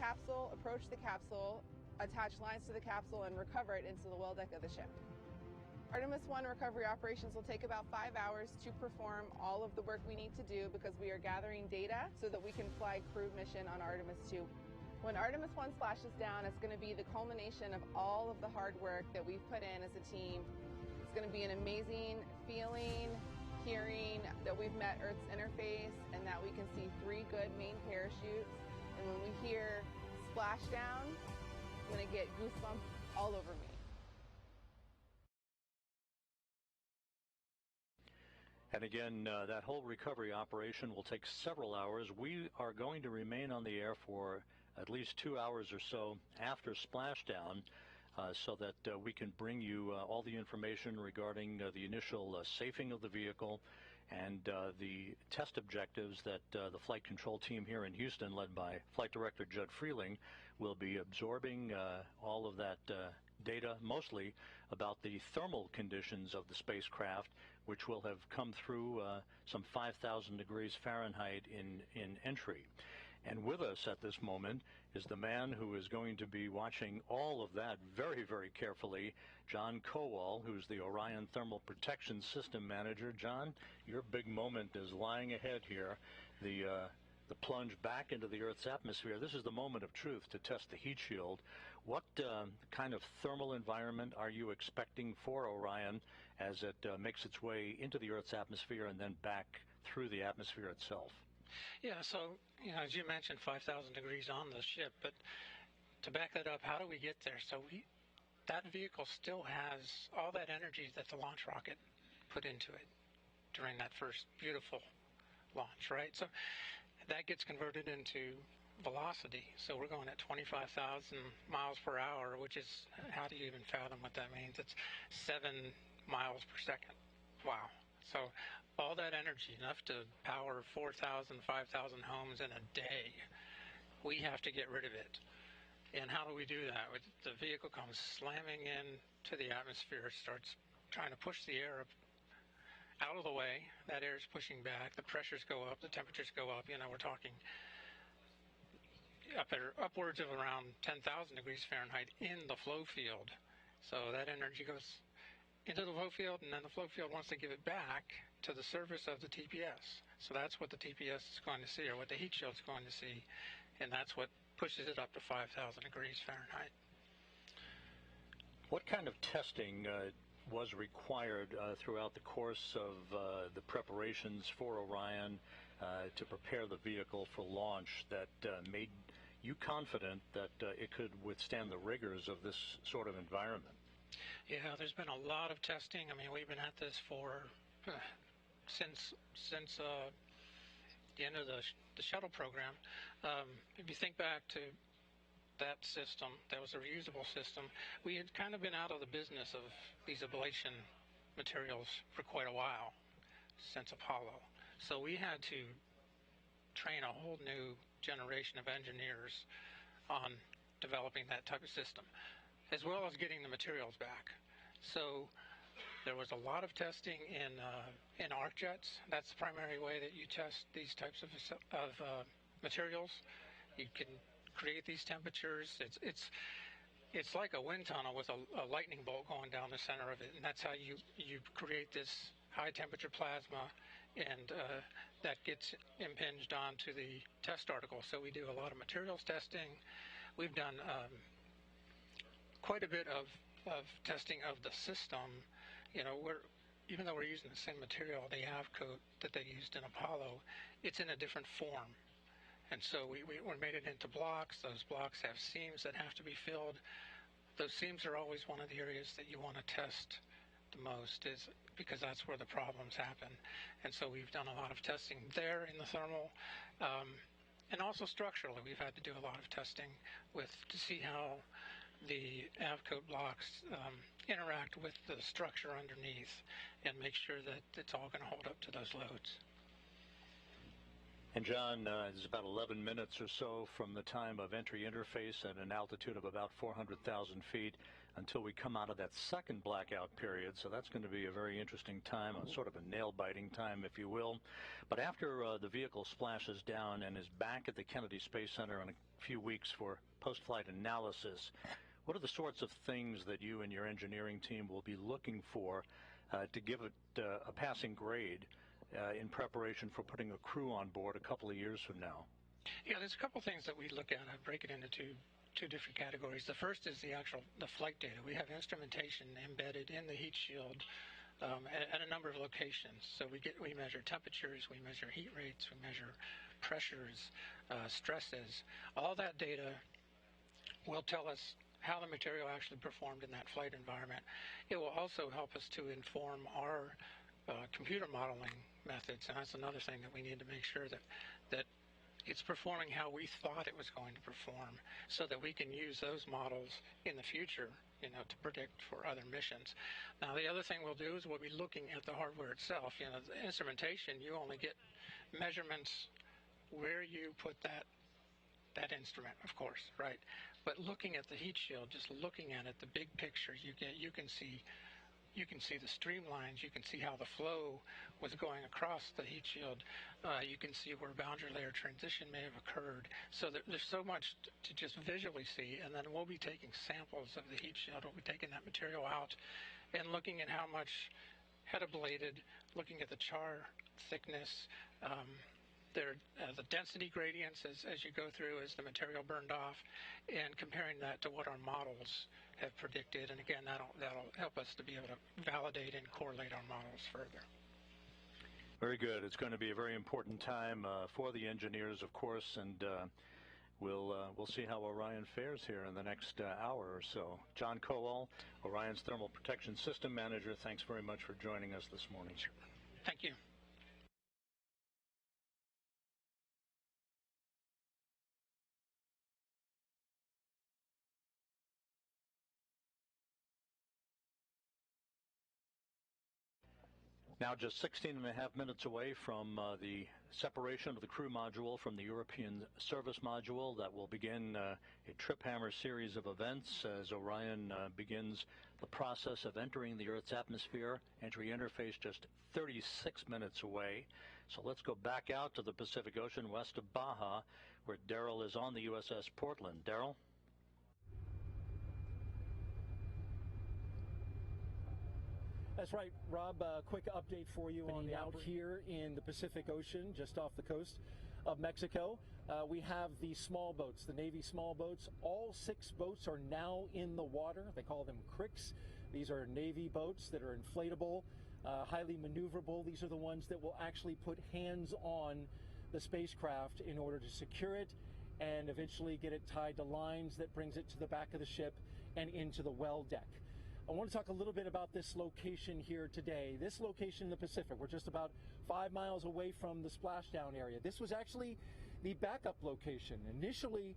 capsule, approach the capsule, attach lines to the capsule, and recover it into the well deck of the ship. Artemis 1 recovery operations will take about 5 hours to perform all of the work we need to do because we are gathering data so that we can fly crew mission on Artemis 2. When Artemis 1 splashes down, it's going to be the culmination of all of the hard work that we've put in as a team. It's going to be an amazing feeling, hearing that we've met Earth's interface and that we can see 3 good main parachutes. And when we hear splashdown, I'm going to get goosebumps all over me. And again, that whole recovery operation will take several hours. We are going to remain on the air for at least 2 hours or so after splashdown so that we can bring you all the information regarding the initial safing of the vehicle and the test objectives that the flight control team here in Houston, led by Flight Director Judd Freeling, will be absorbing all of that data, mostly about the thermal conditions of the spacecraft, which will have come through some 5,000 degrees Fahrenheit in entry. And with us at this moment is the man who is going to be watching all of that very, very carefully, John Kowal, who's the Orion Thermal Protection System Manager. John, your big moment is lying ahead here. The plunge back into the Earth's atmosphere. This is the moment of truth to test the heat shield. What kind of thermal environment are you expecting for Orion as it makes its way into the Earth's atmosphere and then back through the atmosphere itself? Yeah, so, as you mentioned, 5,000 degrees on the ship, but to back that up, how do we get there? So that vehicle still has all that energy that the launch rocket put into it during that first beautiful launch, right? So that gets converted into velocity. So we're going at 25,000 miles per hour, which is, how do you even fathom what that means? It's 7 miles per second. Wow. So all that energy, enough to power 4,000, 5,000 homes in a day, we have to get rid of it. And how do we do that? The vehicle comes slamming into the atmosphere, starts trying to push the air out of the way. That air is pushing back, the pressures go up, the temperatures go up. We're talking upwards of around 10,000 degrees Fahrenheit in the flow field. So that energy goes into the flow field, and then the flow field wants to give it back to the surface of the TPS. So that's what the TPS is going to see, or what the heat shield is going to see, and that's what pushes it up to 5,000 degrees Fahrenheit. What kind of testing was required throughout the course of the preparations for Orion to prepare the vehicle for launch that made you confident that it could withstand the rigors of this sort of environment? Yeah, there's been a lot of testing. I mean, we've been at this for since the end of the shuttle program. If you think back to that system, that was a reusable system, we had kind of been out of the business of these ablation materials for quite a while, since Apollo. So we had to train a whole new generation of engineers on developing that type of system, as well as getting the materials back. So there was a lot of testing in arc jets. That's the primary way that you test these types of materials. You can create these temperatures. It's like a wind tunnel with a lightning bolt going down the center of it, and that's how you create this high temperature plasma, and that gets impinged onto the test article. So we do a lot of materials testing. We've done quite a bit of testing of the system. Even though we're using the same material, the AVCoat that they used in Apollo, it's in a different form. And so we made it into blocks. Those blocks have seams that have to be filled. Those seams are always one of the areas that you want to test the most, is because that's where the problems happen. And so we've done a lot of testing there in the thermal, and also structurally. We've had to do a lot of testing to see how the AVCoat blocks interact with the structure underneath, and make sure that it's all going to hold up to those loads. And John, it's about 11 minutes or so from the time of entry interface at an altitude of about 400,000 feet until we come out of that second blackout period. So that's going to be a very interesting time, a sort of a nail-biting time, if you will. But after the vehicle splashes down and is back at the Kennedy Space Center in a few weeks for post-flight analysis, what are the sorts of things that you and your engineering team will be looking for to give it a passing grade in preparation for putting a crew on board a couple of years from now? Yeah, there's a couple things that we look at. I break it into two different categories. The first is the flight data. We have instrumentation embedded in the heat shield at a number of locations. So we measure temperatures, we measure heat rates, we measure pressures, stresses. All that data will tell us how the material actually performed in that flight environment. It will also help us to inform our computer modeling methods, and that's another thing that we need to make sure that it's performing how we thought it was going to perform, so that we can use those models in the future, to predict for other missions. Now, the other thing we'll do is we'll be looking at the hardware itself. The instrumentation, you only get measurements where you put that instrument, of course, right? But looking at the heat shield, just looking at it, the big picture, you can see the streamlines. You can see how the flow was going across the heat shield. You can see where boundary layer transition may have occurred. So there's so much to just visually see. And then we'll be taking samples of the heat shield. We'll be taking that material out and looking at how much had ablated, looking at the char thickness, the density gradients as you go through as the material burned off, and comparing that to what our models have predicted. And again, that'll help us to be able to validate and correlate our models further. Very good. It's going to be a very important time for the engineers, of course, and we'll see how Orion fares here in the next hour or so. John Kowal, Orion's Thermal Protection System Manager, thanks very much for joining us this morning. Sure. Thank you. Now just 16 and a half minutes away from the separation of the crew module from the European service module. That will begin a trip hammer series of events as Orion begins the process of entering the Earth's atmosphere. Entry interface just 36 minutes away. So let's go back out to the Pacific Ocean west of Baja, where Daryl is on the USS Portland. Daryl? That's right, Rob. Quick update for you on out here in the Pacific Ocean, just off the coast of Mexico. We have the small boats, the Navy small boats. All 6 boats are now in the water. They call them cricks. These are Navy boats that are inflatable, highly maneuverable. These are the ones that will actually put hands on the spacecraft in order to secure it and eventually get it tied to lines that brings it to the back of the ship and into the well deck. I want to talk a little bit about this location here today. This location in the Pacific, we're just about 5 miles away from the splashdown area. This was actually the backup location. Initially,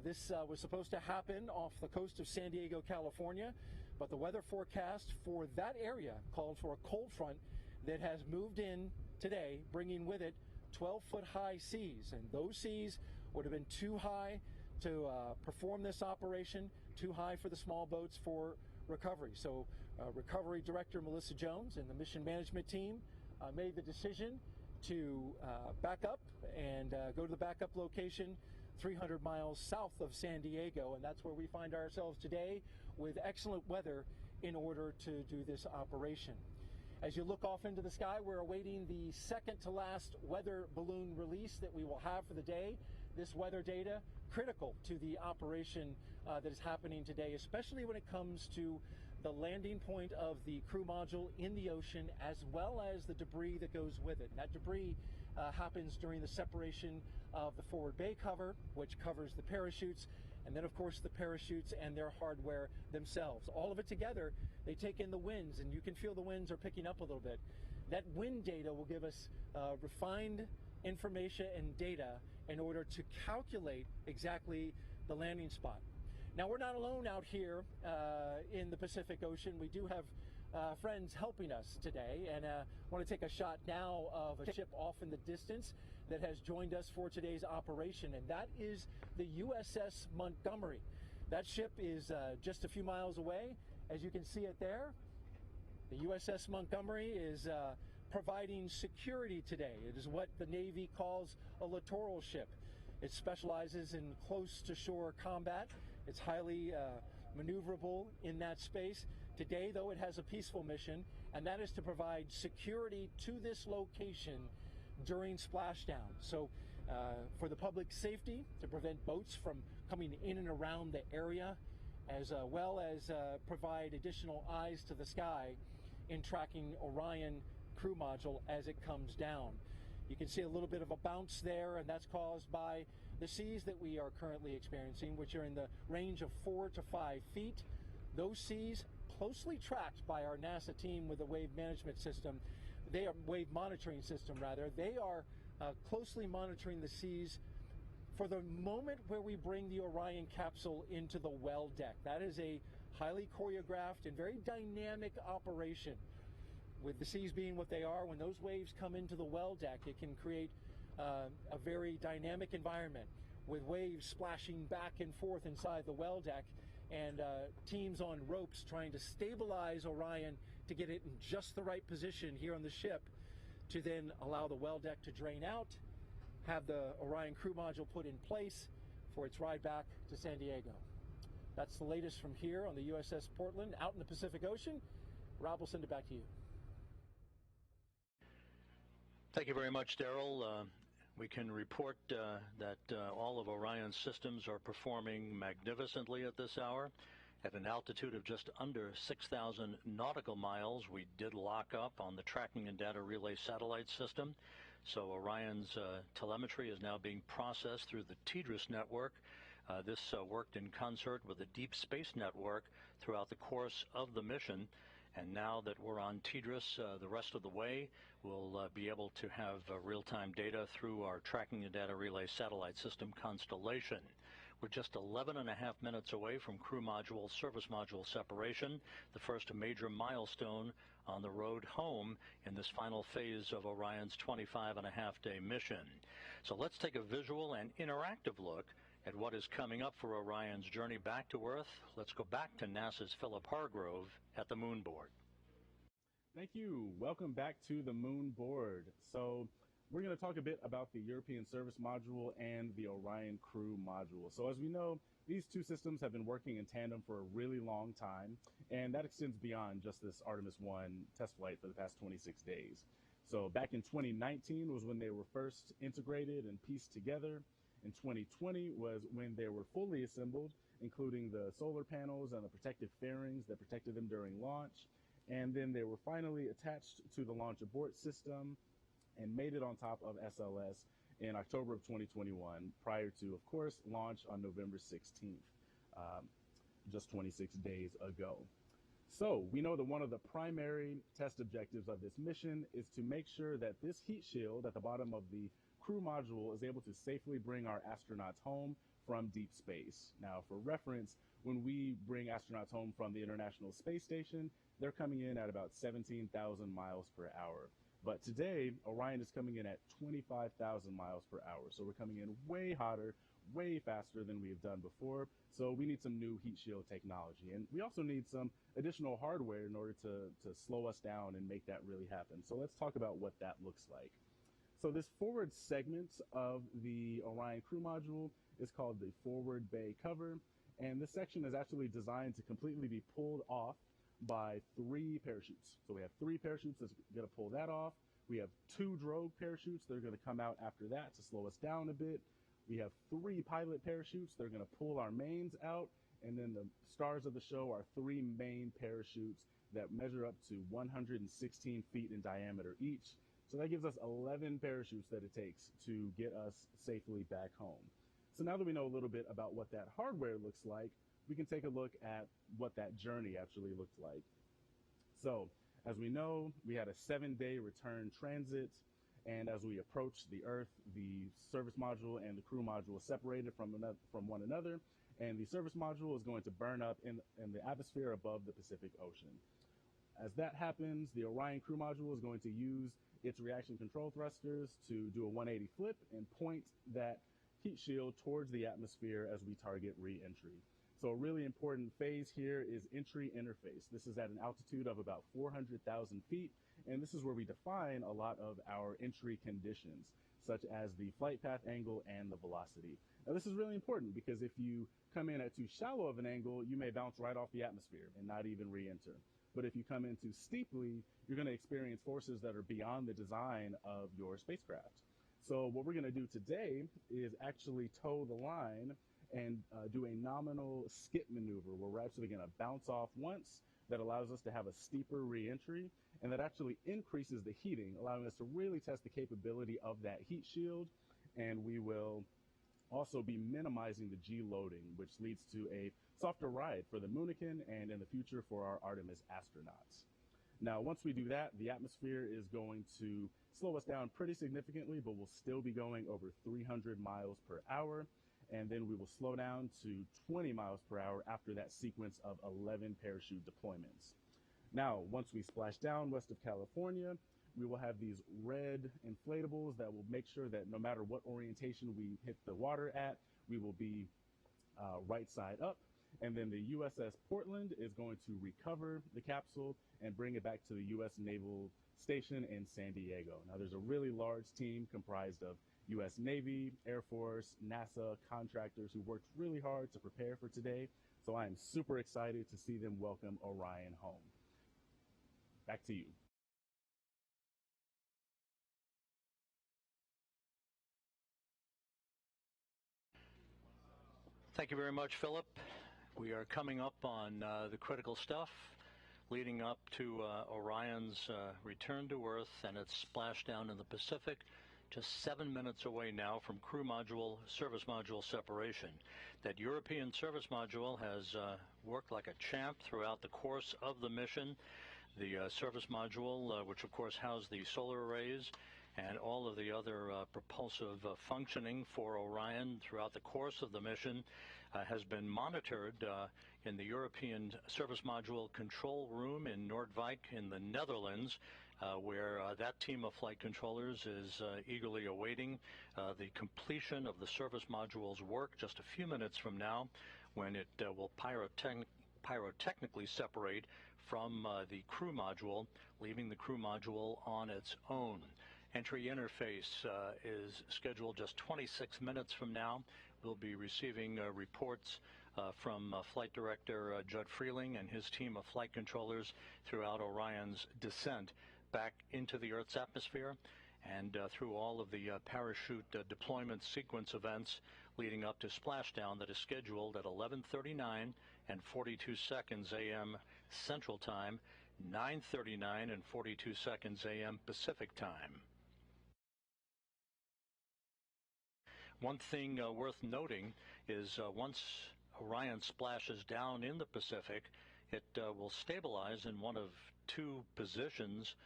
this was supposed to happen off the coast of San Diego, California, but the weather forecast for that area called for a cold front that has moved in today, bringing with it 12-foot high seas. And those seas would have been too high to perform this operation, too high for the small boats for recovery. So Recovery Director Melissa Jones and the mission management team made the decision to back up and go to the backup location 300 miles south of San Diego, and that's where we find ourselves today with excellent weather in order to do this operation. As you look off into the sky, we're awaiting the second to last weather balloon release that we will have for the day. This weather data critical to the operation that is happening today, especially when it comes to the landing point of the crew module in the ocean, as well as the debris that goes with it. And that debris happens during the separation of the forward bay cover, which covers the parachutes, and then of course the parachutes and their hardware themselves. All of it together, they take in the winds, and you can feel the winds are picking up a little bit. That wind data will give us refined information and data in order to calculate exactly the landing spot. Now, we're not alone out here in the Pacific Ocean. We do have friends helping us today, and I want to take a shot now of a ship off in the distance that has joined us for today's operation, and that is the USS Montgomery. That ship is just a few miles away. As you can see it there, the USS Montgomery is providing security today. It is what the Navy calls a littoral ship. It specializes in close-to-shore combat. It's highly maneuverable in that space. Today, though, it has a peaceful mission, and that is to provide security to this location during splashdown. So for the public safety, to prevent boats from coming in and around the area, as well as provide additional eyes to the sky in tracking Orion crew module as it comes down. You can see a little bit of a bounce there, and that's caused by the seas that we are currently experiencing, which are in the range of 4 to 5 feet. Those seas closely tracked by our NASA team with the wave management system. They are wave monitoring system rather. They are closely monitoring the seas for the moment where we bring the Orion capsule into the well deck. That is a highly choreographed and very dynamic operation. With the seas being what they are, when those waves come into the well deck, it can create a very dynamic environment with waves splashing back and forth inside the well deck, and teams on ropes trying to stabilize Orion to get it in just the right position here on the ship to then allow the well deck to drain out, have the Orion crew module put in place for its ride back to San Diego. That's the latest from here on the USS Portland out in the Pacific Ocean. Rob will send it back to you. Thank you very much, Daryl. We can report that all of Orion's systems are performing magnificently at this hour. At an altitude of just under 6,000 nautical miles, we did lock up on the tracking and data relay satellite system. So Orion's telemetry is now being processed through the TDRS network. This worked in concert with the Deep Space Network throughout the course of the mission. And now that we're on TDRS the rest of the way, we'll be able to have real-time data through our tracking and data relay satellite system constellation. We're just 11 and a half minutes away from crew module, service module separation, the first major milestone on the road home in this final phase of Orion's 25-and-a-half-day mission. So let's take a visual and interactive look at what is coming up for Orion's journey back to Earth. Let's go back to NASA's Philip Hargrove at the moon board. Thank you. Welcome back to the moon board. So we're going to talk a bit about the European Service Module and the Orion Crew Module. So as we know, these two systems have been working in tandem for a really long time, and that extends beyond just this Artemis 1 test flight for the past 26 days. So back in 2019 was when they were first integrated and pieced together. In 2020 was when they were fully assembled, including the solar panels and the protective fairings that protected them during launch. And then they were finally attached to the launch abort system and made it on top of SLS in October of 2021, prior to, of course, launch on November 16th, just 26 days ago. So we know that one of the primary test objectives of this mission is to make sure that this heat shield at the bottom of the crew module is able to safely bring our astronauts home from deep space. Now, for reference, when we bring astronauts home from the International Space Station, they're coming in at about 17,000 miles per hour. But today, Orion is coming in at 25,000 miles per hour. So we're coming in way hotter, way faster than we've done before. So we need some new heat shield technology. And we also need some additional hardware in order to slow us down and make that really happen. So let's talk about what that looks like. So this forward segment of the Orion Crew Module is called the forward bay cover. And this section is actually designed to completely be pulled off by 3 parachutes. So we have 3 parachutes that's going to pull that off. We have 2 drogue parachutes that are going to come out after that to slow us down a bit. We have 3 pilot parachutes that are going to pull our mains out. And then the stars of the show are 3 main parachutes that measure up to 116 feet in diameter each. So that gives us 11 parachutes that it takes to get us safely back home. So now that we know a little bit about what that hardware looks like, we can take a look at what that journey actually looks like. So as we know, we had a 7-day return transit. And as we approach the Earth, the service module and the crew module are separated from one another. And the service module is going to burn up in the atmosphere above the Pacific Ocean. As that happens, the Orion crew module is going to use its reaction control thrusters to do a 180 flip and point that heat shield towards the atmosphere as we target re-entry. So a really important phase here is entry interface. This is at an altitude of about 400,000 feet, and this is where we define a lot of our entry conditions, such as the flight path angle and the velocity. Now this is really important because if you come in at too shallow of an angle, you may bounce right off the atmosphere and not even re-enter. But if you come in too steeply, you're going to experience forces that are beyond the design of your spacecraft. So what we're going to do today is actually toe the line and do a nominal skip maneuver where we're actually going to bounce off once. That allows us to have a steeper re-entry, and that actually increases the heating, allowing us to really test the capability of that heat shield. And we will also be minimizing the G loading, which leads to a softer ride for the Moonican and in the future for our Artemis astronauts. Now, once we do that, the atmosphere is going to slow us down pretty significantly, but we'll still be going over 300 miles per hour. And then we will slow down to 20 miles per hour after that sequence of 11 parachute deployments. Now, once we splash down west of California, we will have these red inflatables that will make sure that no matter what orientation we hit the water at, we will be right side up. And then the USS Portland is going to recover the capsule and bring it back to the U.S. Naval Station in San Diego. Now, there's a really large team comprised of U.S. Navy, Air Force, NASA, contractors who worked really hard to prepare for today. So I am super excited to see them welcome Orion home. Back to you. Thank you very much, Philip. We are coming up on the critical stuff leading up to Orion's return to Earth and its splashdown in the Pacific, just 7 minutes away now from crew module, service module separation. That European service module has worked like a champ throughout the course of the mission. The service module, which of course housed the solar arrays and all of the other propulsive functioning for Orion throughout the course of the mission, has been monitored in the European Service Module Control Room in Noordwijk in the Netherlands, where that team of flight controllers is eagerly awaiting the completion of the service module's work just a few minutes from now, when it will pyrotechnically separate from the crew module, leaving the crew module on its own. Entry interface is scheduled just 26 minutes from now. We'll be receiving reports from Flight Director Judd Freeling and his team of flight controllers throughout Orion's descent back into the Earth's atmosphere and through all of the parachute deployment sequence events leading up to splashdown that is scheduled at 11:39 and 42 seconds a.m. Central Time, 9:39 and 42 seconds a.m. Pacific Time. One thing worth noting is once Orion splashes down in the Pacific, it will stabilize in one of two positions,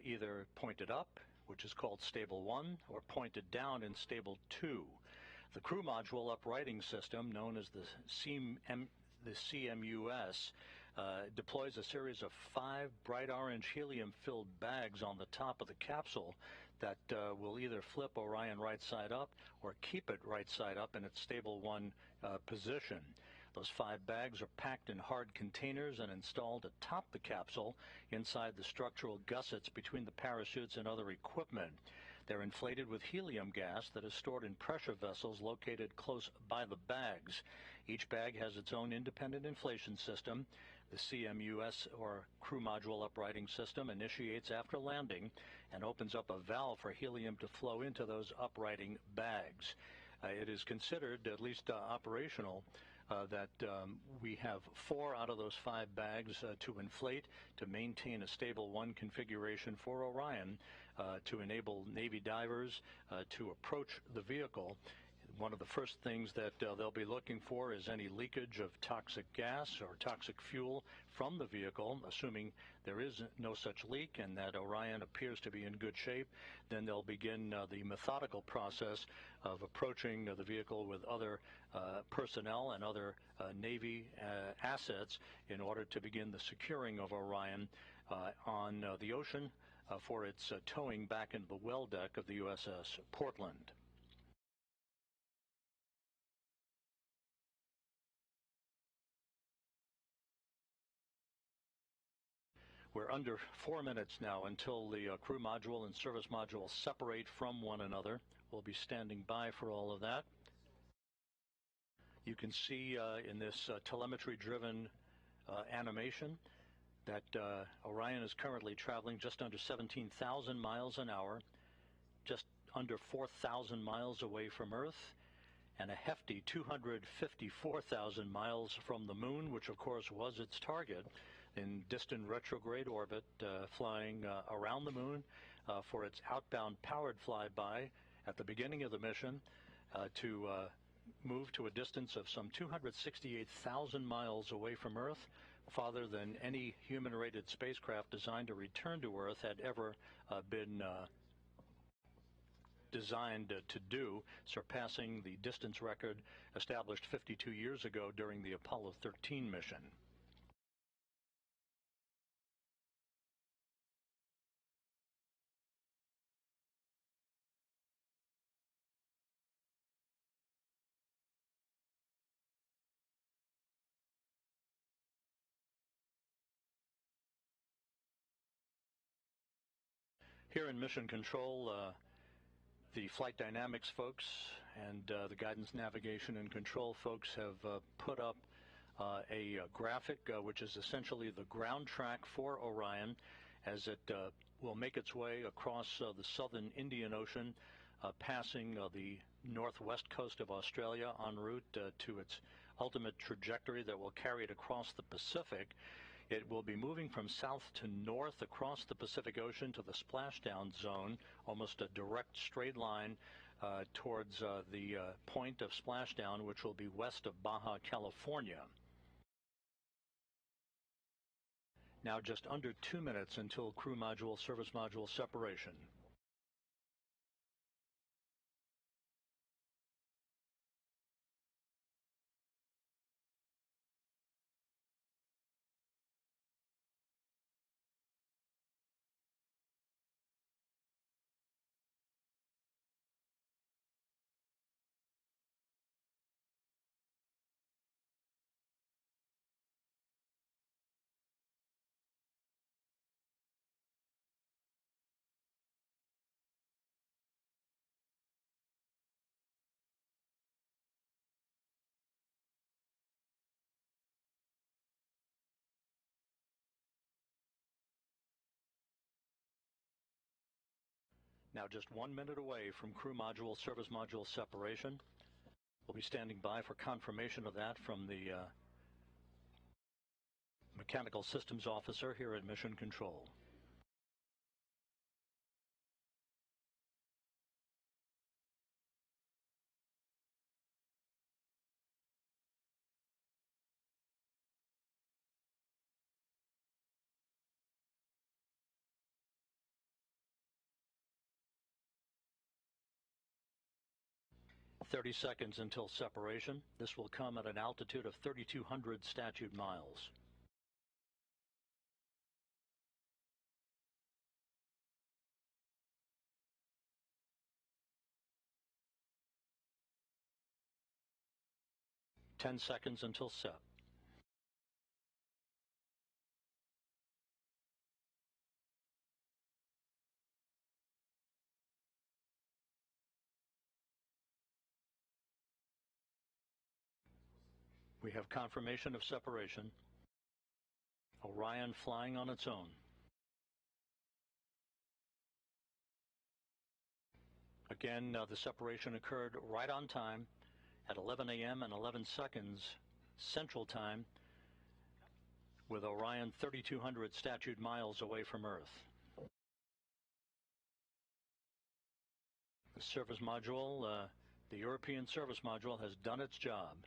either pointed up, which is called Stable 1, or pointed down in Stable 2. The crew module uprighting system, known as the CMUS, deploys a series of 5 bright orange helium-filled bags on the top of the capsule that will either flip Orion right side up or keep it right side up in its Stable 1 position. Those 5 bags are packed in hard containers and installed atop the capsule inside the structural gussets between the parachutes and other equipment. They're inflated with helium gas that is stored in pressure vessels located close by the bags. Each bag has its own independent inflation system. The CMUS, or Crew Module Uprighting System, initiates after landing and opens up a valve for helium to flow into those uprighting bags. It is considered, at least operational, that we have 4 out of those 5 bags to inflate to maintain a Stable 1 configuration for Orion to enable Navy divers to approach the vehicle. One of the first things that they'll be looking for is any leakage of toxic gas or toxic fuel from the vehicle. Assuming there is no such leak and that Orion appears to be in good shape, then they'll begin the methodical process of approaching the vehicle with other personnel and other Navy assets in order to begin the securing of Orion on the ocean for its towing back into the well deck of the USS Portland. We're under 4 minutes now until the crew module and service module separate from one another. We'll be standing by for all of that. You can see in this telemetry-driven animation that Orion is currently traveling just under 17,000 miles an hour, just under 4,000 miles away from Earth, and a hefty 254,000 miles from the moon, which of course was its target, in distant retrograde orbit, flying around the moon for its outbound powered flyby at the beginning of the mission to move to a distance of some 268,000 miles away from Earth, farther than any human-rated spacecraft designed to return to Earth had ever been designed to do, surpassing the distance record established 52 years ago during the Apollo 13 mission. Here in Mission Control, the flight dynamics folks and the guidance, navigation, and control folks have put up a graphic which is essentially the ground track for Orion as it will make its way across the southern Indian Ocean, passing the northwest coast of Australia en route to its ultimate trajectory that will carry it across the Pacific. It will be moving from south to north across the Pacific Ocean to the splashdown zone, almost a direct straight line towards the point of splashdown, which will be west of Baja, California. Now just under 2 minutes until crew module, service module separation. Now just 1 minute away from crew module, service module separation. We'll be standing by for confirmation of that from the Mechanical Systems Officer here at Mission Control. "30 seconds until separation. This will come at an altitude of 3,200 statute miles. "10 seconds until set. We have confirmation of separation. Orion flying on its own. Again, the separation occurred right on time at 11 a.m. and 11 seconds Central Time, with Orion 3,200 statute miles away from Earth. The service module, the European service module, has done its job.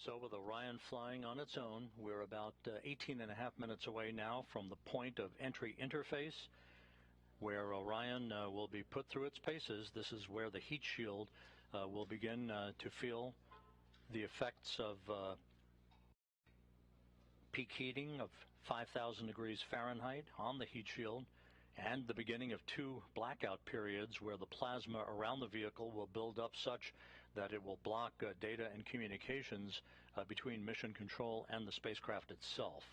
So with Orion flying on its own, we're about 18 and a half minutes away now from the point of entry interface, where Orion will be put through its paces. This is where the heat shield will begin to feel the effects of peak heating of 5,000 degrees Fahrenheit on the heat shield, and the beginning of 2 blackout periods where the plasma around the vehicle will build up such that it will block data and communications between mission control and the spacecraft itself.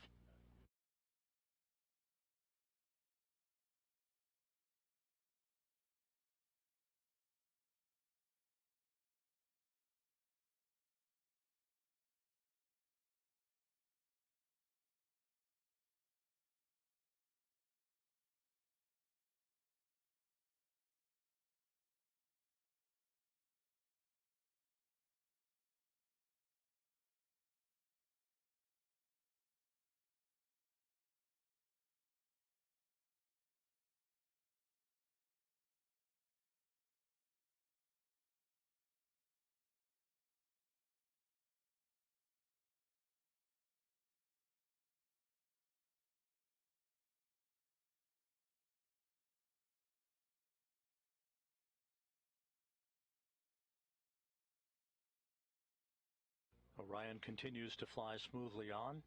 Orion continues to fly smoothly on,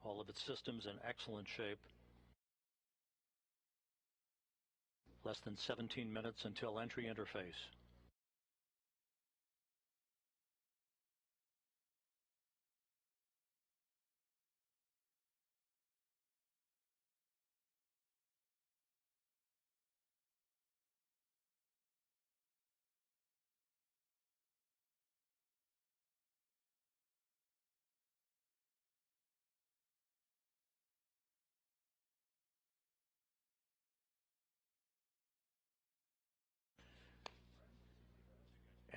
all of its systems in excellent shape. Less than 17 minutes until entry interface.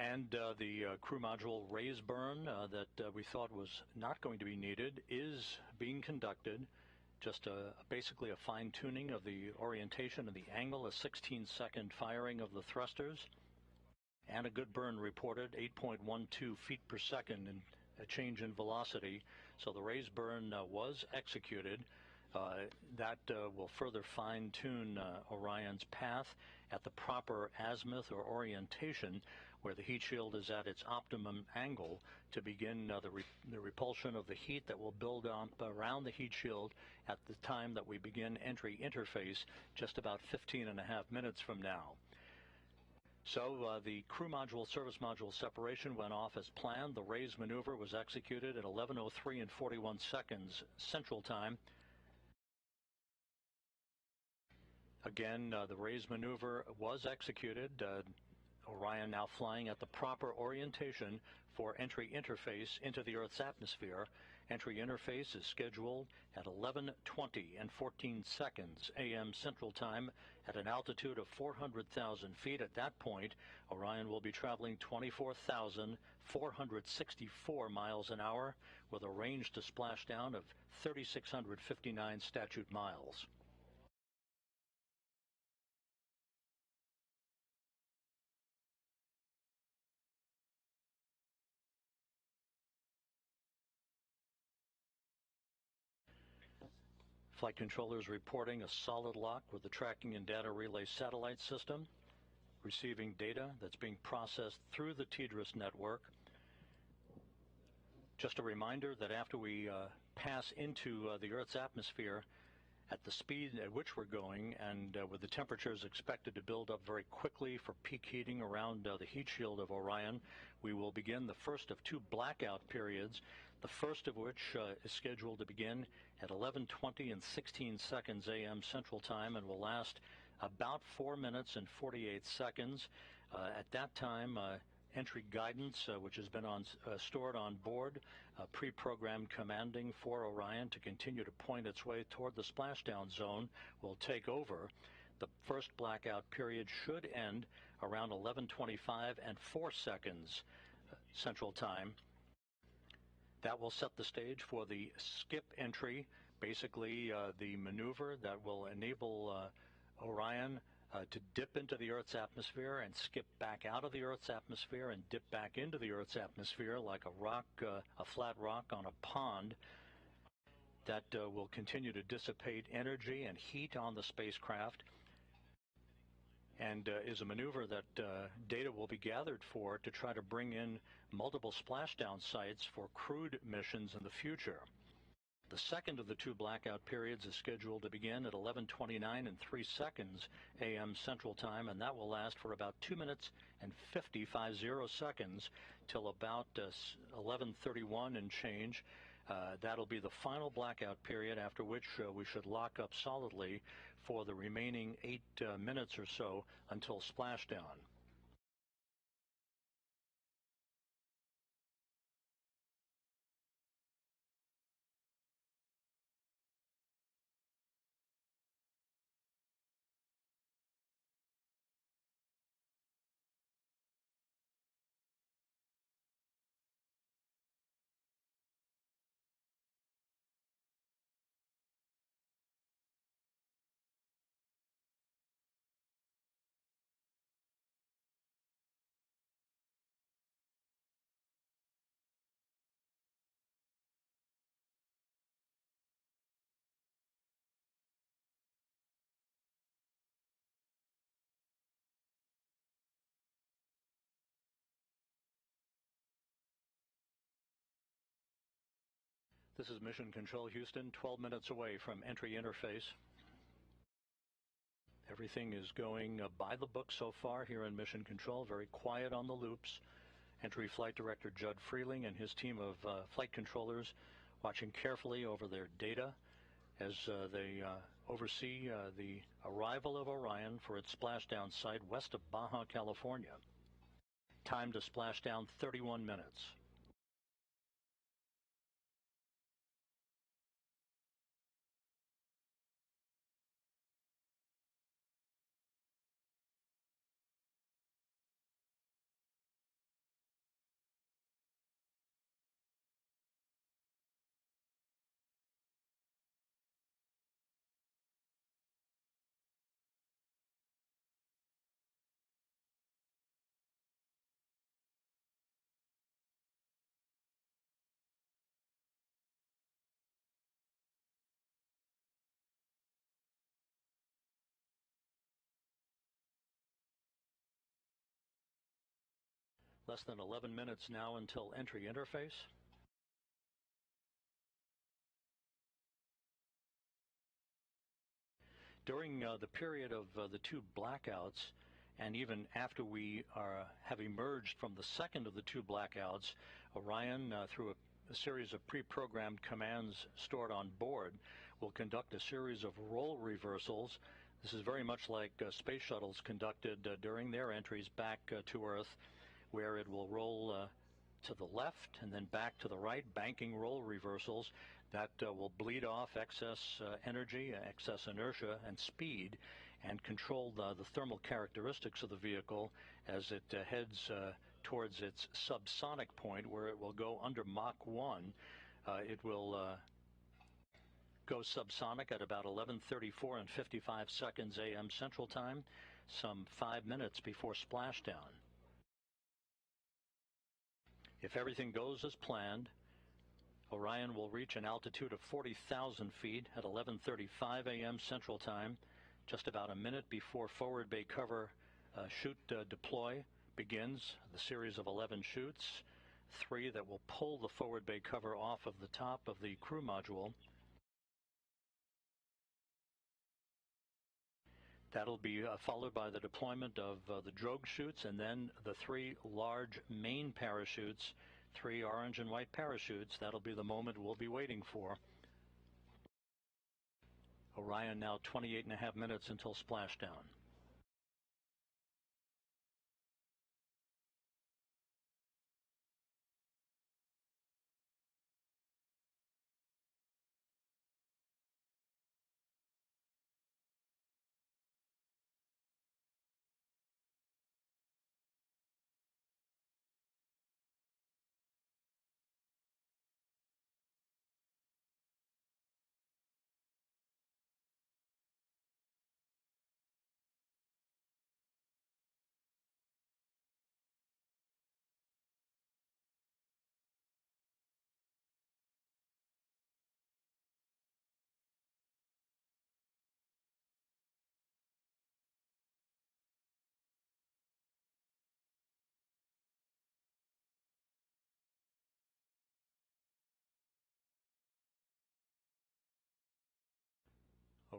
And the crew module raise burn that we thought was not going to be needed is being conducted. Just basically a fine-tuning of the orientation and the angle, a 16-second firing of the thrusters, and a good burn reported, 8.12 feet per second, and a change in velocity. So the raise burn was executed. That will further fine-tune Orion's path at the proper azimuth or orientation, where the heat shield is at its optimum angle to begin the repulsion of the heat that will build up around the heat shield at the time that we begin entry interface, just about 15 and a half minutes from now. So the crew module service module separation went off as planned. The raise maneuver was executed at 11:03 and 41 seconds Central Time. Again, the raise maneuver was executed. Orion now flying at the proper orientation for entry interface into the Earth's atmosphere. Entry interface is scheduled at 11:20 and 14 seconds a.m. Central Time at an altitude of 400,000 feet. At that point, Orion will be traveling 24,464 miles an hour with a range to splashdown of 3,659 statute miles. Flight controllers reporting a solid lock with the tracking and data relay satellite system, receiving data that's being processed through the TDRS network. Just a reminder that after we pass into the Earth's atmosphere, at the speed at which we're going and with the temperatures expected to build up very quickly for peak heating around the heat shield of Orion, we will begin the first of 2 blackout periods, the first of which is scheduled to begin at 11:20 and 16 seconds a.m. Central Time and will last about 4 minutes and 48 seconds. At that time, entry guidance, which has been stored on board, pre-programmed commanding for Orion to continue to point its way toward the splashdown zone, will take over. The first blackout period should end around 11:25 and 4 seconds Central Time. That will set the stage for the skip entry, basically the maneuver that will enable Orion to dip into the Earth's atmosphere and skip back out of the Earth's atmosphere and dip back into the Earth's atmosphere like a rock, a flat rock on a pond. That will continue to dissipate energy and heat on the spacecraft, and is a maneuver that data will be gathered for to try to bring in multiple splashdown sites for crewed missions in the future. The second of the two blackout periods is scheduled to begin at 11:29 and 3 seconds a.m. Central Time, and that will last for about 2 minutes and 50 seconds till about 11:31 and change. That'll be the final blackout period, after which we should lock up solidly for the remaining 8 minutes or so until splashdown. This is Mission Control Houston, 12 minutes away from entry interface. Everything is going by the book so far here in Mission Control, very quiet on the loops. Entry Flight Director Judd Freeling and his team of flight controllers watching carefully over their data as they oversee the arrival of Orion for its splashdown site west of Baja, California. Time to splash down 31 minutes. Less than 11 minutes now until entry interface. During the period of the two blackouts, and even after we have emerged from the second of the two blackouts, Orion, through a series of pre-programmed commands stored on board, will conduct a series of role reversals. This is very much like space shuttles conducted during their entries back to Earth, where it will roll to the left and then back to the right, banking roll reversals that will bleed off excess energy, excess inertia, and speed, and control the thermal characteristics of the vehicle as it heads towards its subsonic point, where it will go under Mach 1. It will go subsonic at about 11:34 and 55 seconds a.m. Central Time, some 5 minutes before splashdown. If everything goes as planned, Orion will reach an altitude of 40,000 feet at 11:35 a.m. Central Time, just about a minute before forward bay cover chute deploy begins. The series of 11 chutes, 3 that will pull the forward bay cover off of the top of the crew module. That'll be followed by the deployment of the drogue chutes, and then the 3 large main parachutes, 3 orange and white parachutes. That'll be the moment we'll be waiting for. Orion now 28.5 minutes until splashdown.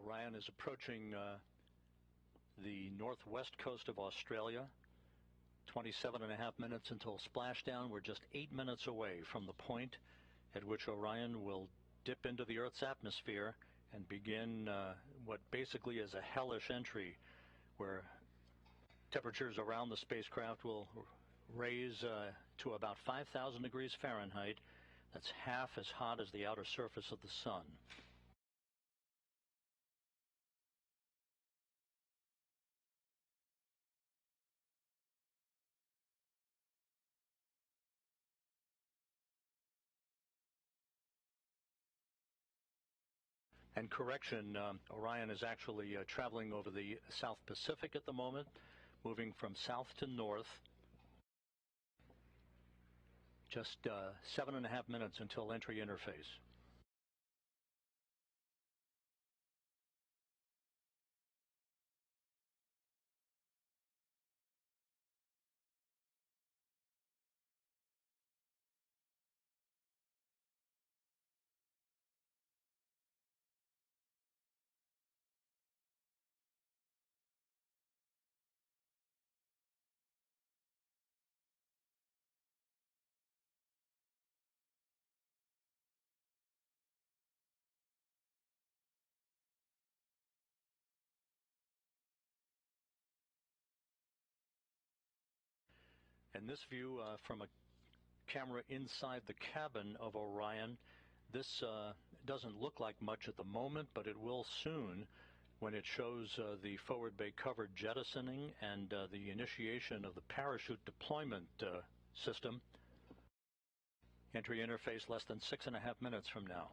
Orion is approaching the northwest coast of Australia. 27 and a half minutes until splashdown. We're just 8 minutes away from the point at which Orion will dip into the Earth's atmosphere and begin what basically is a hellish entry, where temperatures around the spacecraft will raise to about 5,000 degrees Fahrenheit. That's half as hot as the outer surface of the sun. And correction, Orion is actually traveling over the South Pacific at the moment, moving from south to north. Just 7.5 minutes until entry interface. And this view from a camera inside the cabin of Orion, this doesn't look like much at the moment, but it will soon when it shows the forward bay cover jettisoning and the initiation of the parachute deployment system. Entry interface less than 6.5 minutes from now.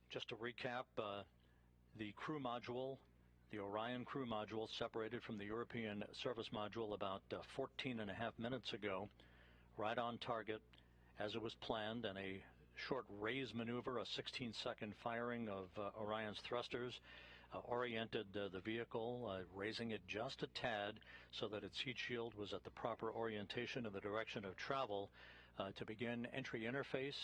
Just to recap, the crew module, the Orion crew module, separated from the European service module about 14.5 minutes ago, right on target as it was planned, and a short raise maneuver, a 16-second firing of Orion's thrusters, oriented the vehicle, raising it just a tad so that its heat shield was at the proper orientation in the direction of travel, to begin entry interface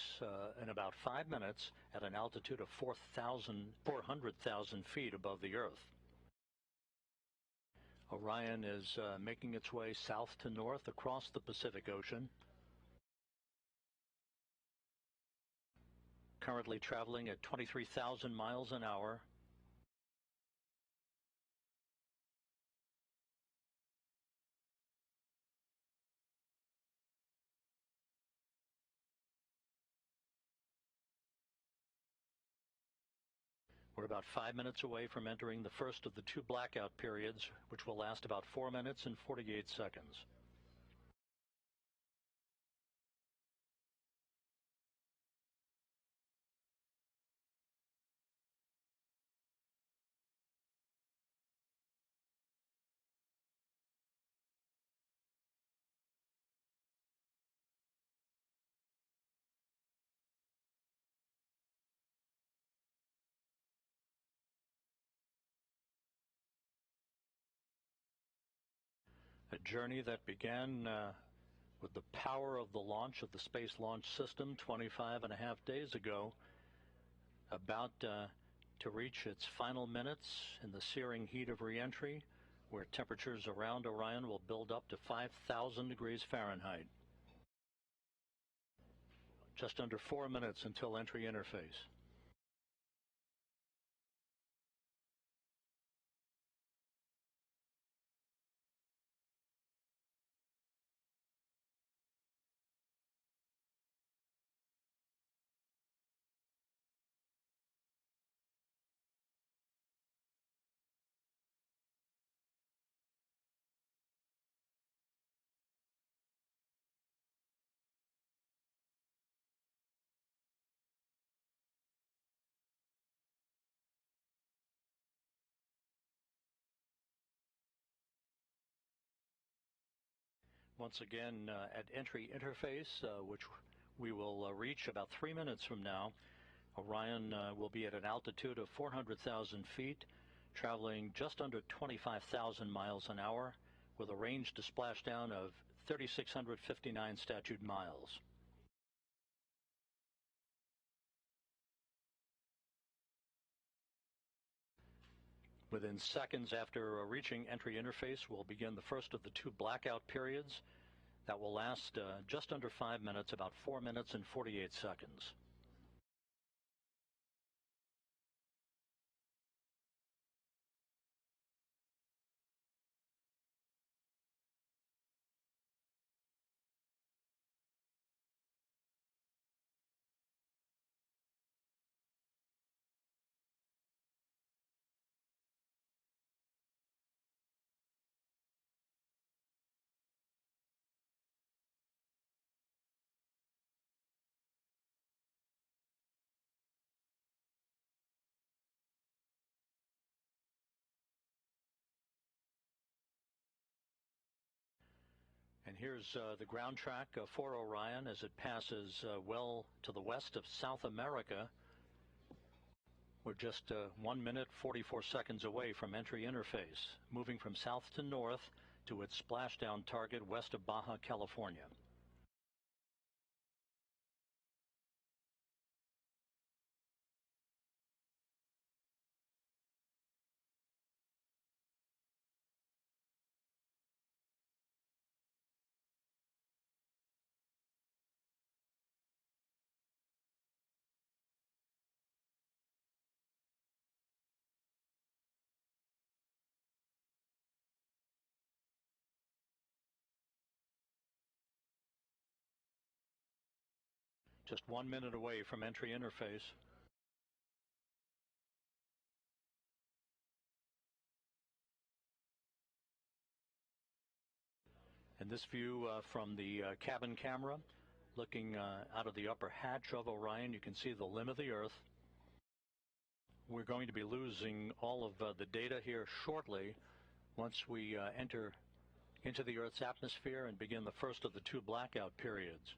in about 5 minutes at an altitude of 400,000 feet above the Earth. Orion is making its way south to north across the Pacific Ocean. Currently traveling at 23,000 miles an hour. We're about 5 minutes away from entering the first of the 2 blackout periods, which will last about 4 minutes and 48 seconds. A journey that began with the power of the launch of the Space Launch System 25.5 days ago, about to reach its final minutes in the searing heat of reentry, where temperatures around Orion will build up to 5,000 degrees Fahrenheit. Just under 4 minutes until entry interface. Once again, at entry interface, which we will reach about 3 minutes from now, Orion will be at an altitude of 400,000 feet, traveling just under 25,000 miles an hour, with a range to splashdown of 3,659 statute miles. Within seconds after reaching entry interface, we'll begin the first of the 2 blackout periods that will last just under 5 minutes, about 4 minutes and 48 seconds. And here's the ground track for Orion as it passes well to the west of South America. We're just 1 minute, 44 seconds away from entry interface, moving from south to north to its splashdown target west of Baja, California. Just 1 minute away from entry interface. And this view from the cabin camera, looking out of the upper hatch of Orion, you can see the limb of the Earth. We're going to be losing all of the data here shortly once we enter into the Earth's atmosphere and begin the first of the 2 blackout periods.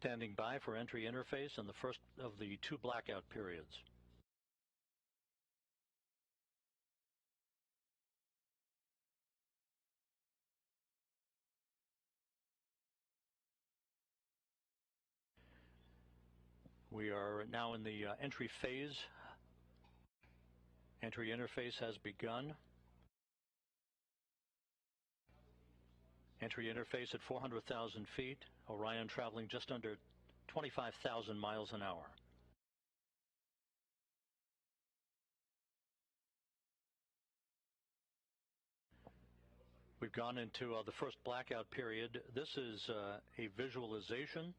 Standing by for entry interface and the first of the 2 blackout periods. We are now in the entry phase. Entry interface has begun. Entry interface at 400,000 feet. Orion traveling just under 25,000 miles an hour. We've gone into the first blackout period. This is a visualization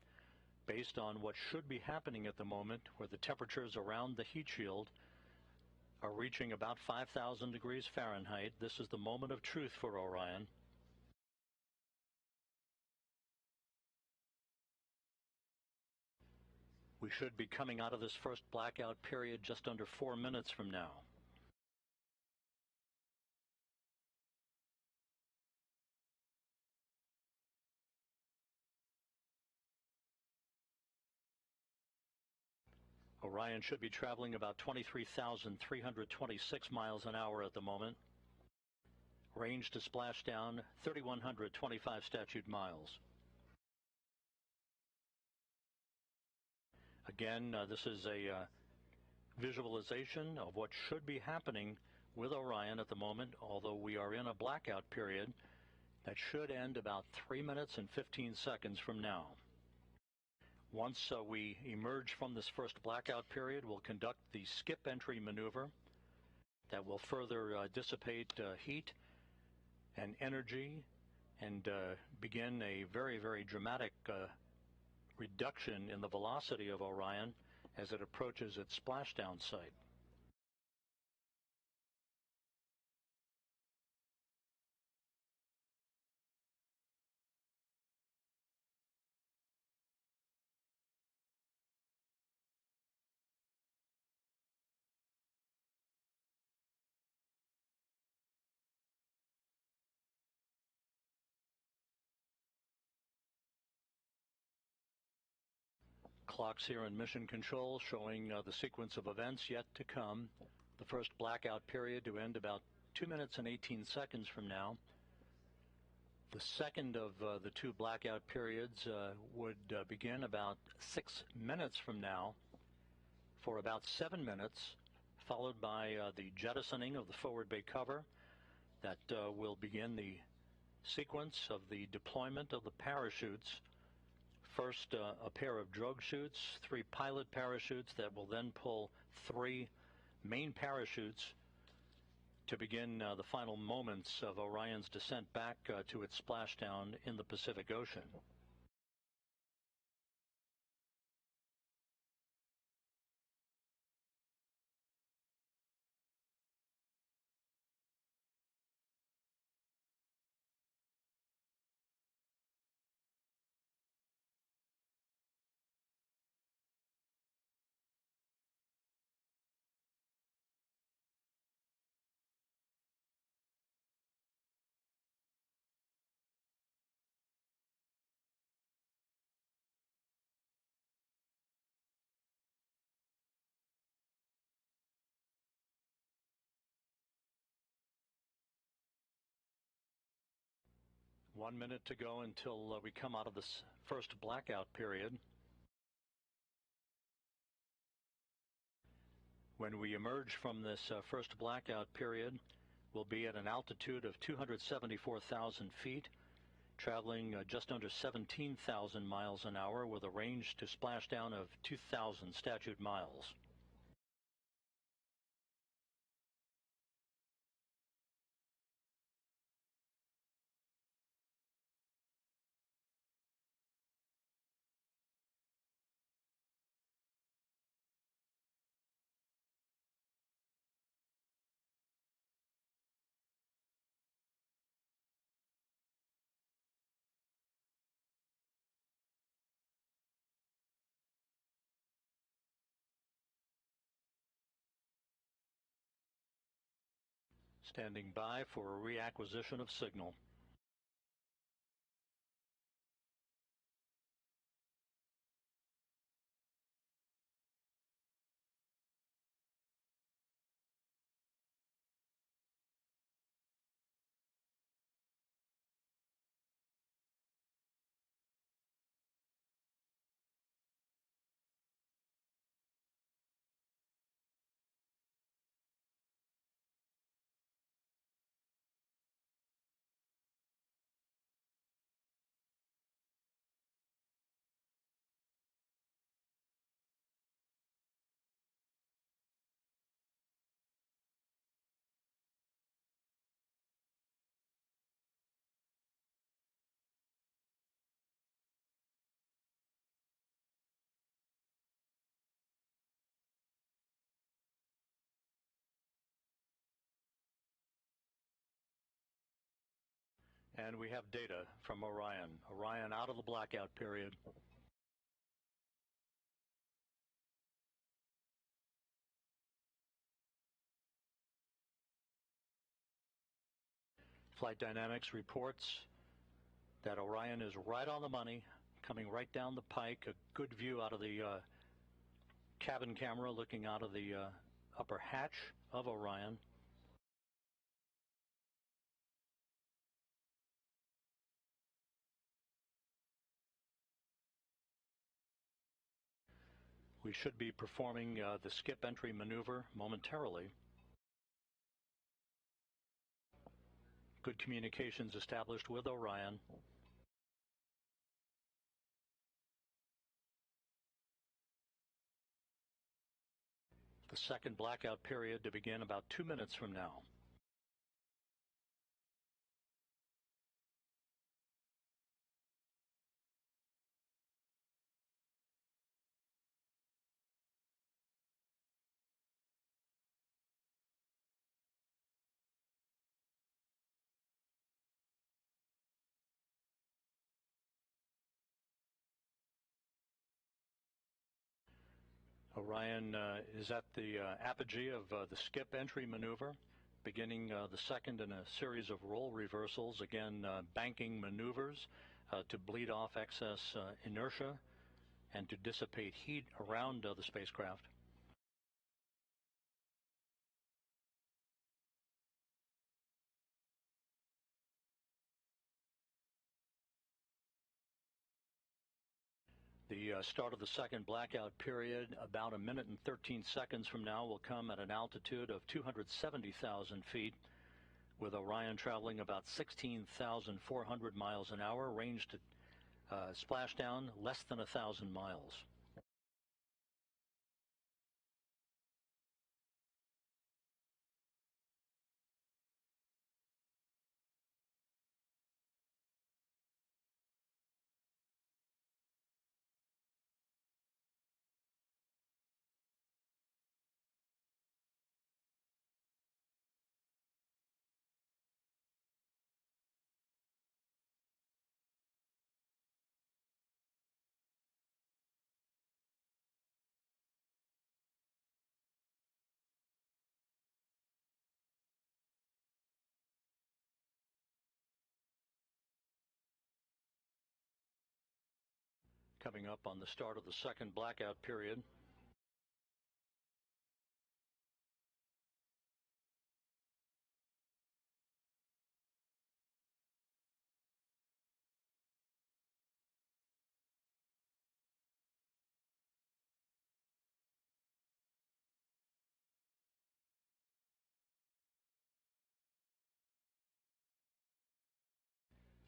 based on what should be happening at the moment, where the temperatures around the heat shield are reaching about 5,000 degrees Fahrenheit. This is the moment of truth for Orion. We should be coming out of this first blackout period just under 4 minutes from now. Orion should be traveling about 23,326 miles an hour at the moment. Range to splashdown, 3,125 statute miles. Again, this is a visualization of what should be happening with Orion at the moment, although we are in a blackout period that should end about 3 minutes and 15 seconds from now. Once we emerge from this first blackout period, we'll conduct the skip entry maneuver that will further dissipate heat and energy and begin a very, very dramatic reduction in the velocity of Orion as it approaches its splashdown site. Clocks here in Mission Control showing the sequence of events yet to come. The first blackout period to end about 2 minutes and 18 seconds from now. The second of the two blackout periods would begin about 6 minutes from now for about 7 minutes, followed by the jettisoning of the forward bay cover. That will begin the sequence of the deployment of the parachutes. First, a pair of drogue chutes, 3 pilot parachutes that will then pull 3 main parachutes to begin the final moments of Orion's descent back to its splashdown in the Pacific Ocean. One minute to go until we come out of this first blackout period. When we emerge from this first blackout period, we'll be at an altitude of 274,000 feet, traveling just under 17,000 miles an hour with a range to splashdown of 2,000 statute miles. Standing by for a reacquisition of signal. And we have data from Orion. Orion out of the blackout period. Flight Dynamics reports that Orion is right on the money, coming right down the pike. A good view out of the cabin camera looking out of the upper hatch of Orion. We should be performing the skip entry maneuver momentarily. Good communications established with Orion. The second blackout period to begin about 2 minutes from now. Orion is at the apogee of the skip entry maneuver, beginning the second in a series of roll reversals, again banking maneuvers to bleed off excess inertia and to dissipate heat around the spacecraft. The start of the second blackout period, about a minute and 13 seconds from now, will come at an altitude of 270,000 feet, with Orion traveling about 16,400 miles an hour, range to splashdown less than 1,000 miles. Coming up on the start of the second blackout period.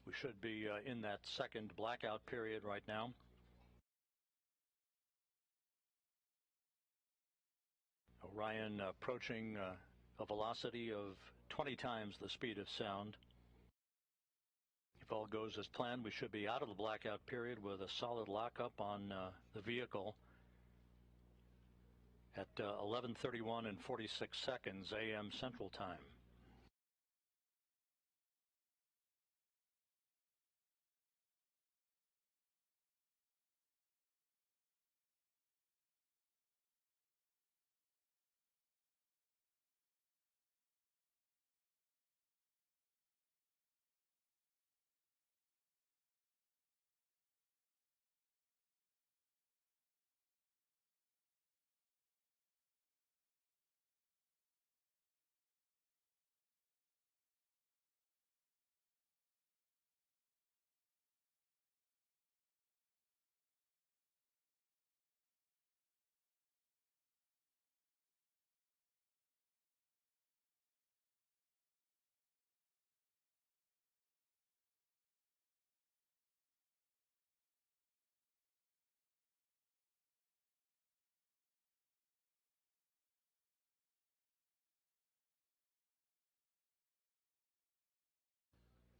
We should be in that second blackout period right now. Orion approaching a velocity of 20 times the speed of sound. If all goes as planned, we should be out of the blackout period with a solid lockup on the vehicle at 11:31 and 46 seconds a.m. Central Time.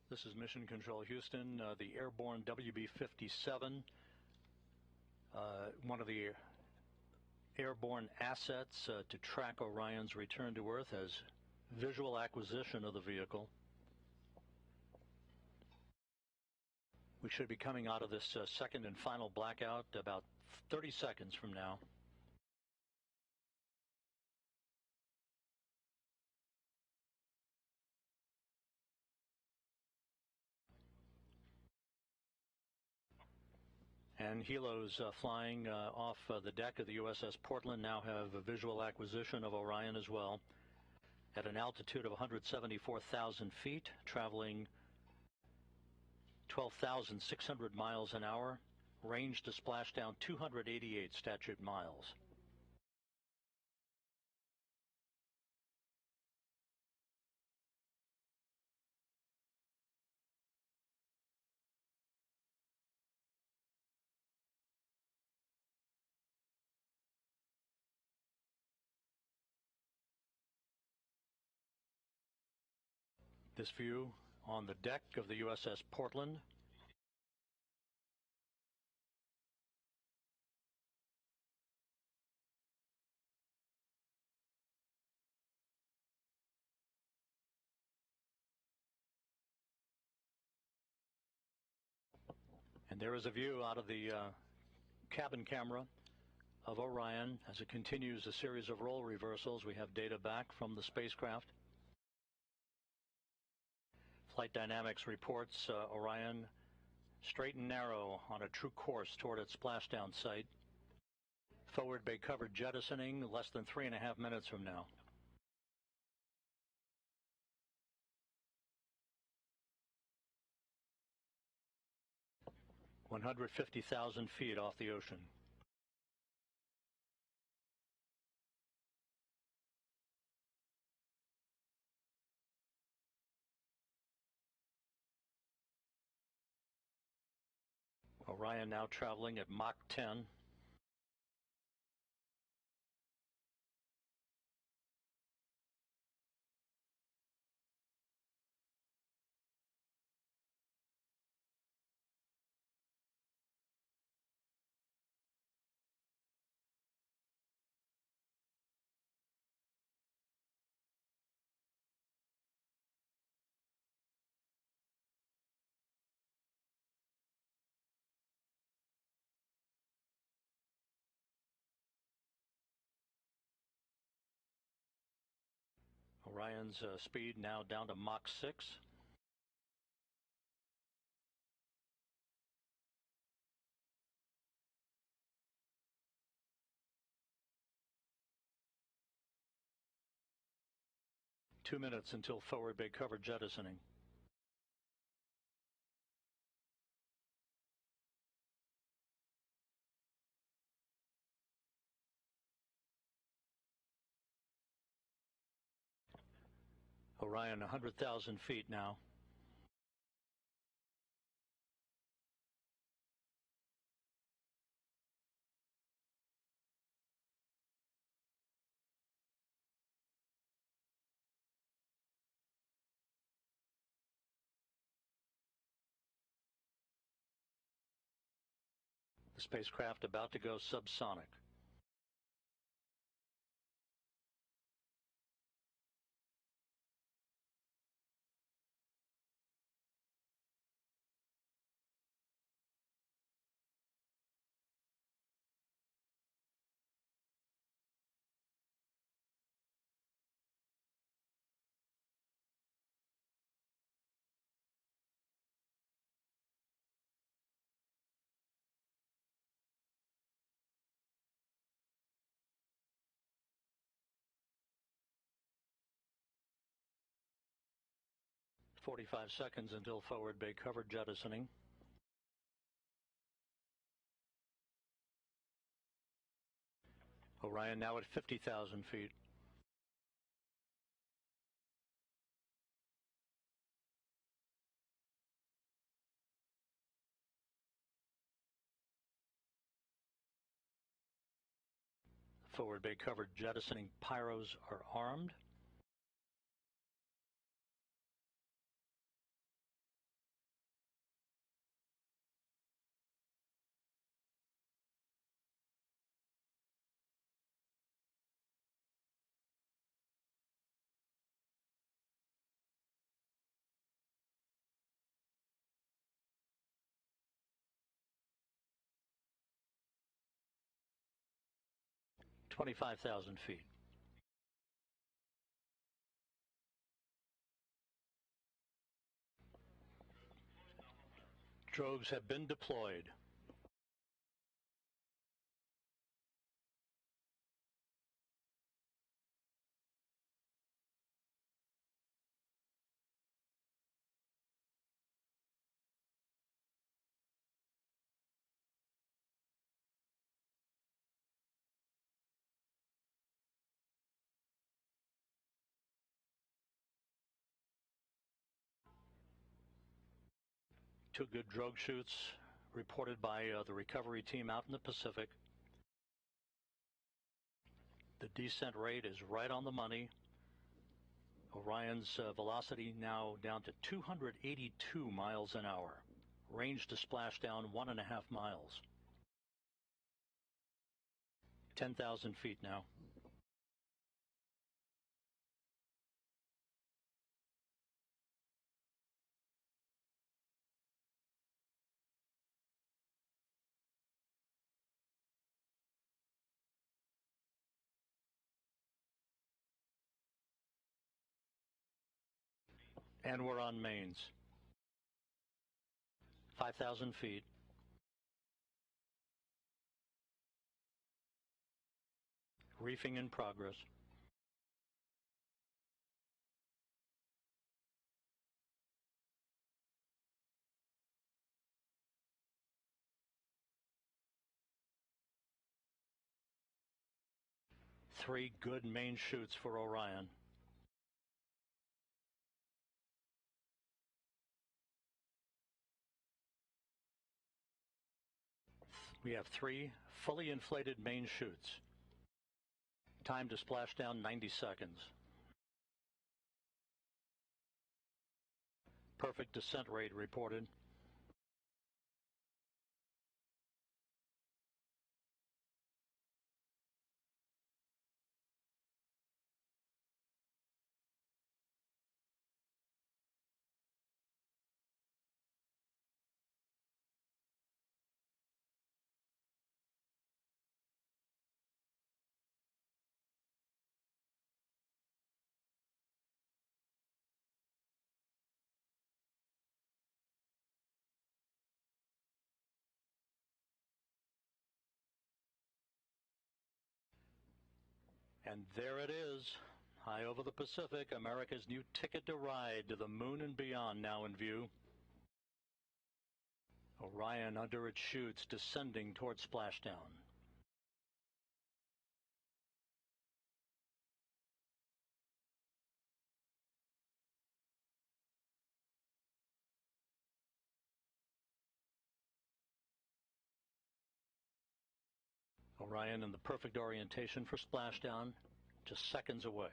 This is Mission Control Houston, the airborne WB-57, one of the airborne assets to track Orion's return to Earth, has visual acquisition of the vehicle. We should be coming out of this second and final blackout about 30 seconds from now. And helos flying off the deck of the USS Portland now have a visual acquisition of Orion as well, at an altitude of 174,000 feet, traveling 12,600 miles an hour, range to splashdown 288 statute miles. This view on the deck of the USS Portland. And there is a view out of the cabin camera of Orion. As it continues a series of role reversals, we have data back from the spacecraft. Flight Dynamics reports Orion straight and narrow on a true course toward its splashdown site. Forward bay cover jettisoning less than 3.5 minutes from now. (150,000 feet off the ocean). Orion now traveling at Mach 10. Orion's speed now down to Mach 6. Two minutes until forward bay cover jettisoning. Orion 100,000 feet now. The spacecraft about to go subsonic. "45 seconds until forward bay cover jettisoning. Orion now at 50,000 feet. Forward bay cover jettisoning pyros are armed. (25,000 feet). Drogues have been deployed. Two good drogue shoots reported by the recovery team out in the Pacific. The descent rate is right on the money. Orion's velocity now down to 282 miles an hour. Range to splashdown 1.5 miles. 10,000 feet now. And we're on mains. 5,000 feet. Reefing in progress. Three good main chutes for Orion. We have three fully inflated main chutes. Time to splash down 90 seconds. Perfect descent rate reported. And there it is, high over the Pacific, America's new ticket to ride to the moon and beyond now in view. Orion under its chutes descending toward splashdown. Orion in the perfect orientation for splashdown, just seconds away.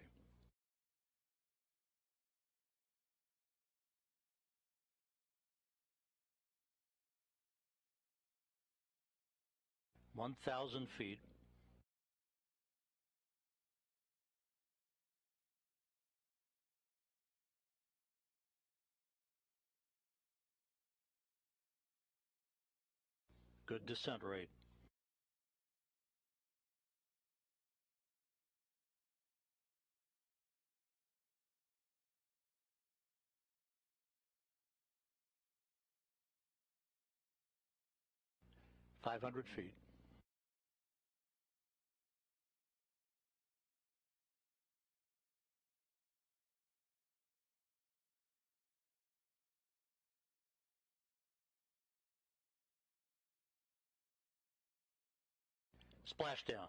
(1,000 feet). Good descent rate. (500 feet). Splashdown.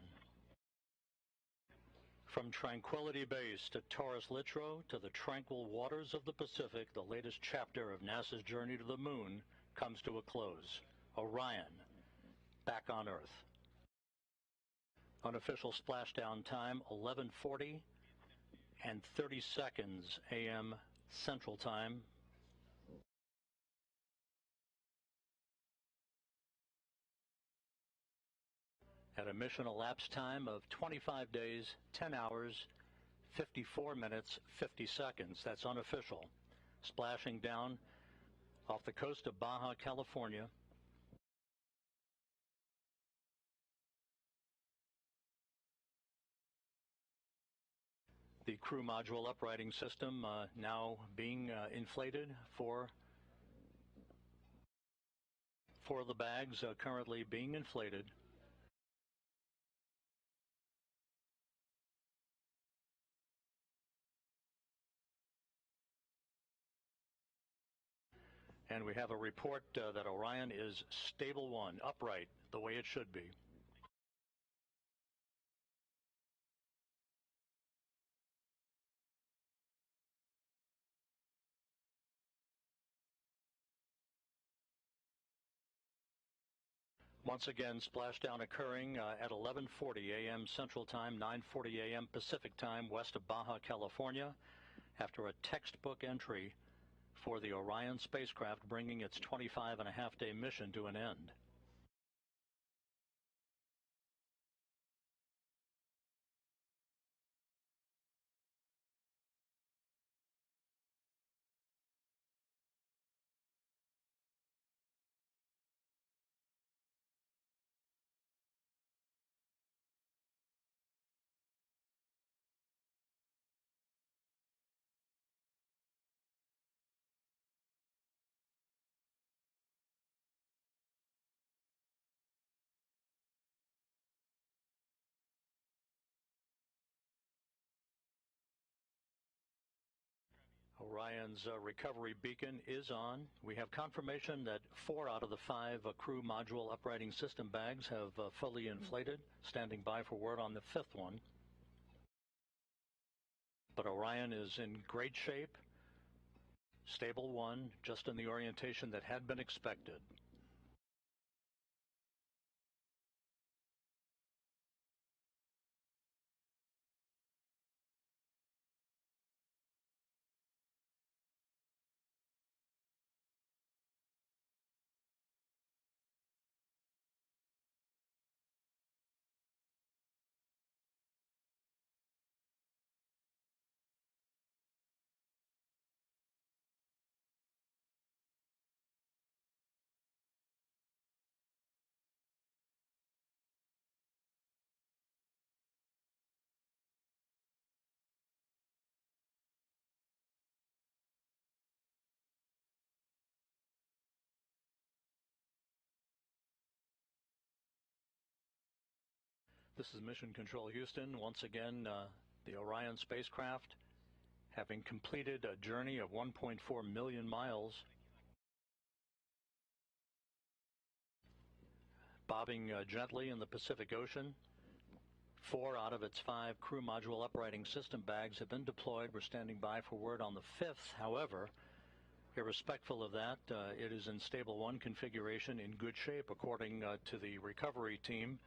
From Tranquility Base to Taurus Littrow to the tranquil waters of the Pacific, the latest chapter of NASA's journey to the moon comes to a close. Orion, back on Earth. Unofficial splashdown time, 11:40 and 30 seconds a.m. Central Time. At a mission elapsed time of 25 days, 10 hours, 54 minutes, 50 seconds. That's unofficial. Splashing down off the coast of Baja California. The crew module uprighting system now being inflated for the bags currently being inflated. And we have a report that Orion is stable one, upright, the way it should be. Once again, splashdown occurring at 11:40 a.m. Central Time, 9:40 a.m. Pacific Time, west of Baja California, after a textbook entry for the Orion spacecraft bringing its 25-and-a-half-day mission to an end. Orion's recovery beacon is on. We have confirmation that 4 out of the 5 crew module uprighting system bags have fully inflated, standing by for word on the 5th one. But Orion is in great shape. Stable 1, just in the orientation that had been expected. This is Mission Control Houston. Once again, the Orion spacecraft, having completed a journey of 1.4 million miles, bobbing gently in the Pacific Ocean. 4 out of its 5 crew module uprighting system bags have been deployed. We're standing by for word on the 5th. However, irrespective of that, it is in stable 1 configuration in good shape, according to the recovery team.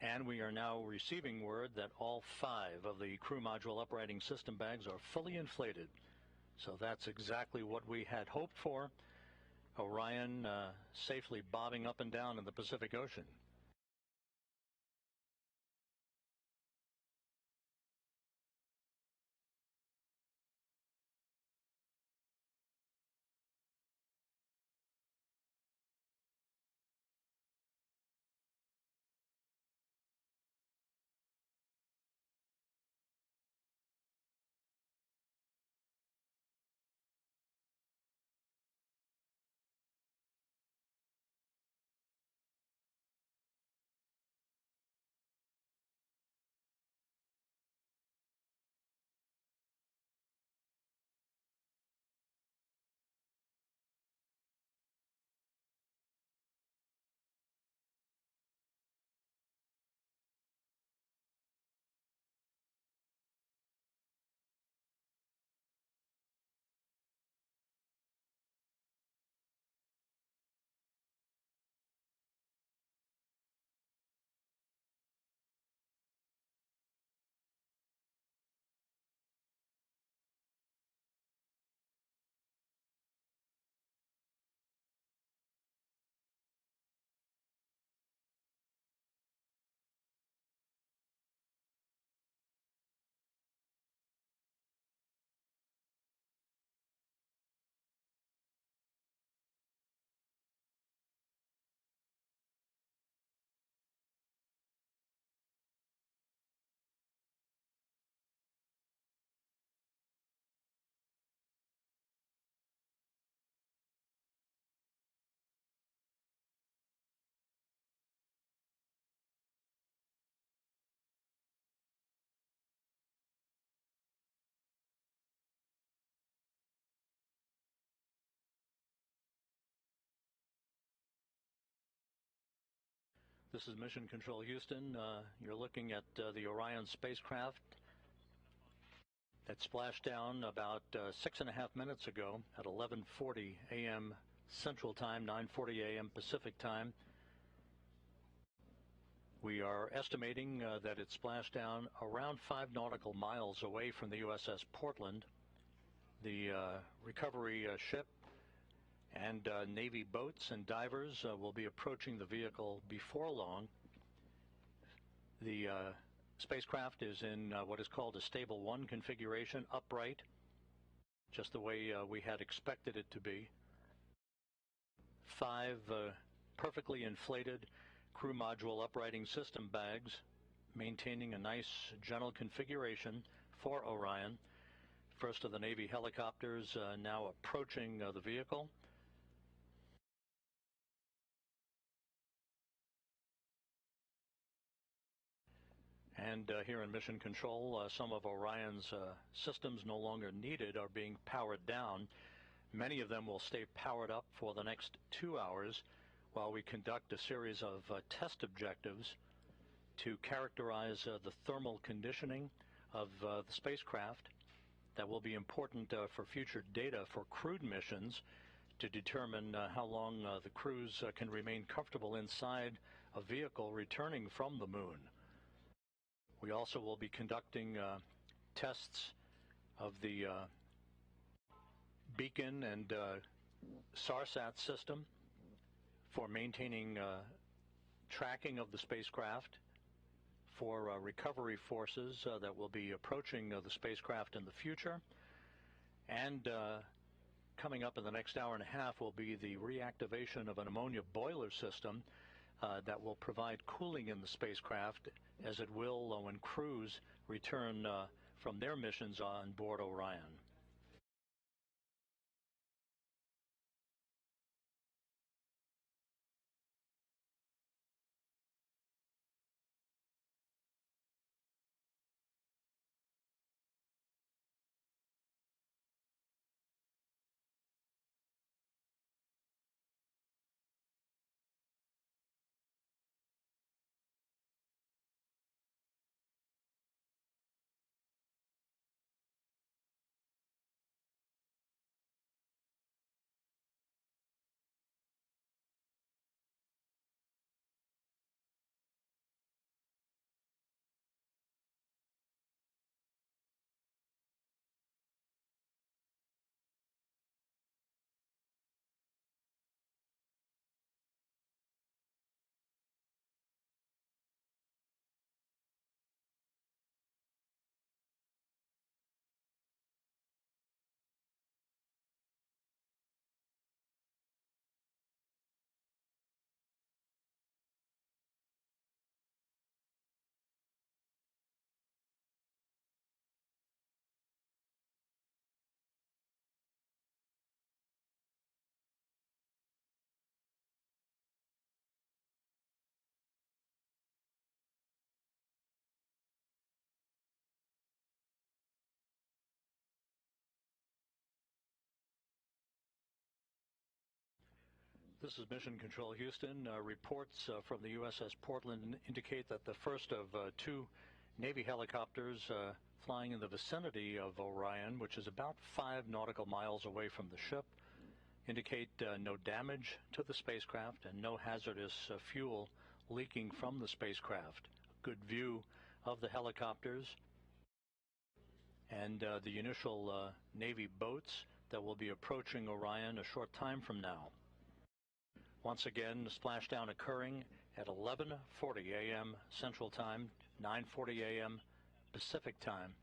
And we are now receiving word that all 5 of the crew module uprighting system bags are fully inflated. So that's exactly what we had hoped for. Orion safely bobbing up and down in the Pacific Ocean. This is Mission Control Houston. You're looking at the Orion spacecraft that splashed down about 6.5 minutes ago at 11:40 a.m. Central Time, 9:40 a.m. Pacific Time. We are estimating that it splashed down around 5 nautical miles away from the USS Portland. The recovery ship and Navy boats and divers will be approaching the vehicle before long. The spacecraft is in what is called a stable 1 configuration, upright, just the way we had expected it to be. 5 perfectly inflated crew module uprighting system bags, maintaining a nice gentle configuration for Orion. First of the Navy helicopters now approaching the vehicle. And here in Mission Control, some of Orion's systems no longer needed are being powered down. Many of them will stay powered up for the next 2 hours while we conduct a series of test objectives to characterize the thermal conditioning of the spacecraft that will be important for future data for crewed missions to determine how long the crews can remain comfortable inside a vehicle returning from the moon. We also will be conducting tests of the beacon and SARSAT system for maintaining tracking of the spacecraft, for recovery forces that will be approaching the spacecraft in the future, and coming up in the next hour and a half will be the reactivation of an ammonia boiler system that will provide cooling in the spacecraft, as it will when crews return from their missions on board Orion. This is Mission Control Houston. Reports from the USS Portland indicate that the first of two Navy helicopters flying in the vicinity of Orion, which is about 5 nautical miles away from the ship, indicate no damage to the spacecraft and no hazardous fuel leaking from the spacecraft. A good view of the helicopters and the initial Navy boats that will be approaching Orion a short time from now. Once again, the splashdown occurring at 11:40 a.m. Central Time, 9:40 a.m. Pacific Time.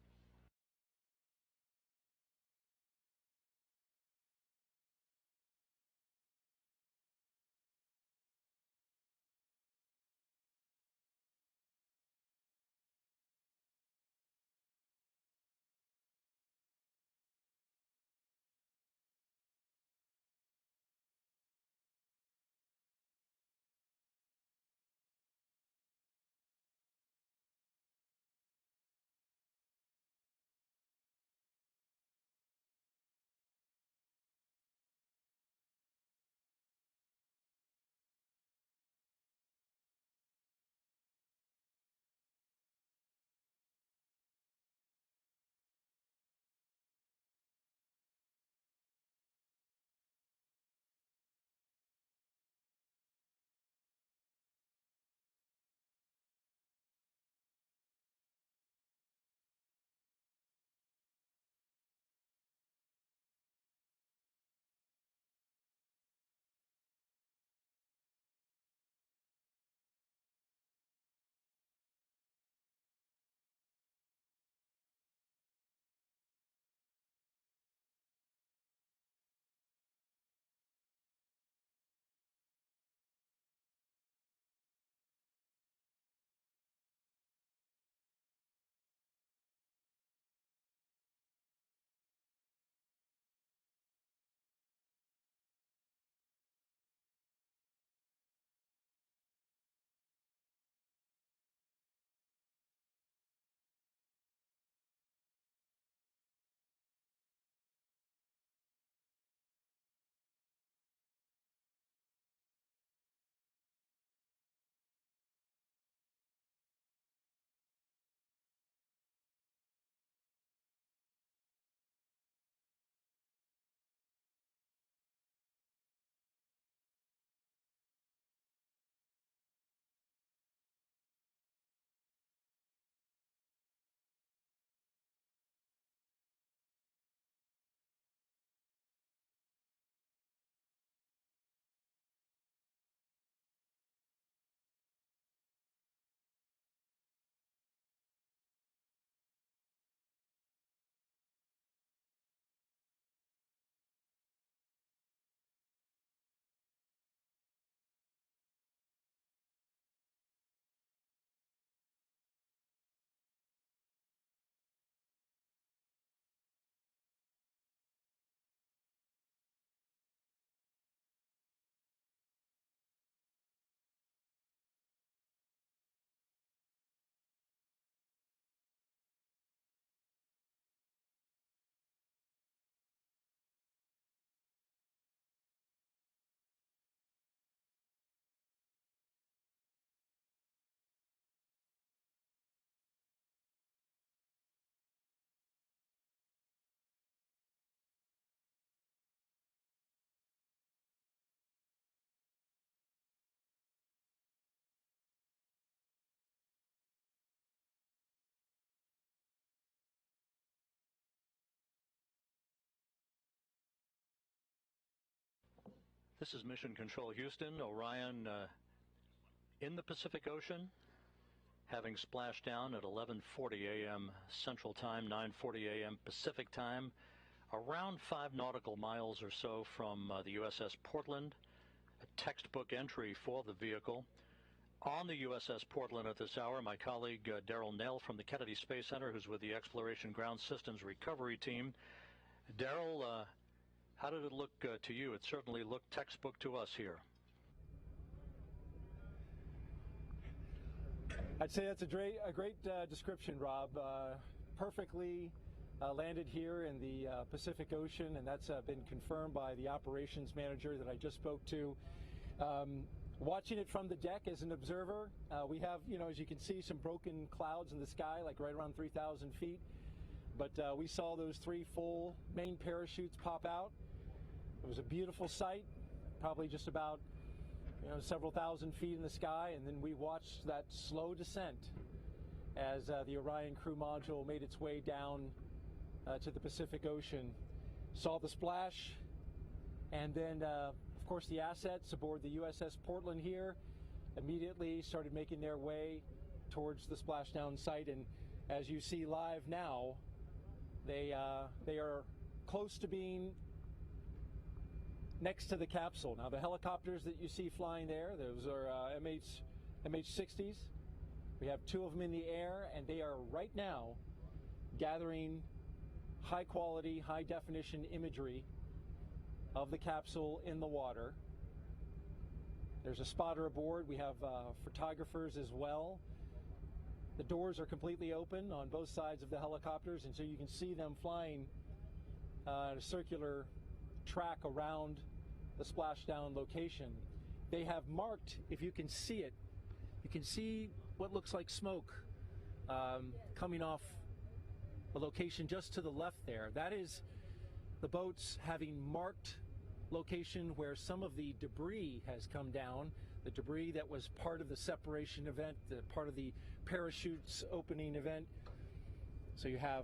This is Mission Control Houston. Orion in the Pacific Ocean, having splashed down at 11:40 a.m. Central Time, 9:40 a.m. Pacific Time, around 5 nautical miles or so from the USS Portland, a textbook entry for the vehicle. On the USS Portland at this hour, my colleague Daryl Nell from the Kennedy Space Center, who's with the Exploration Ground Systems Recovery Team. Daryl, how did it look to you? It certainly looked textbook to us here. I'd say that's a great description, Rob. Perfectly landed here in the Pacific Ocean, and that's been confirmed by the operations manager that I just spoke to. Watching it from the deck as an observer, we have, as you can see, some broken clouds in the sky, like right around 3,000 feet. But we saw those 3 full main parachutes pop out. It was a beautiful sight, probably just about several thousand feet in the sky, and then we watched that slow descent as the Orion crew module made its way down to the Pacific Ocean. Saw the splash, and then of course the assets aboard the USS Portland here immediately started making their way towards the splashdown site, and as you see live now, they are close to being next to the capsule. Now, the helicopters that you see flying there, those are MH-60s. We have 2 of them in the air, and they are right now gathering high quality, high definition imagery of the capsule in the water. There's a spotter aboard. We have photographers as well. The doors are completely open on both sides of the helicopters, and so you can see them flying a circular track around the splashdown location. They have marked, if you can see it, you can see what looks like smoke coming off the location just to the left there. That is the boats having marked location where some of the debris has come down, the debris that was part of the separation event, part of the parachutes opening event. So you have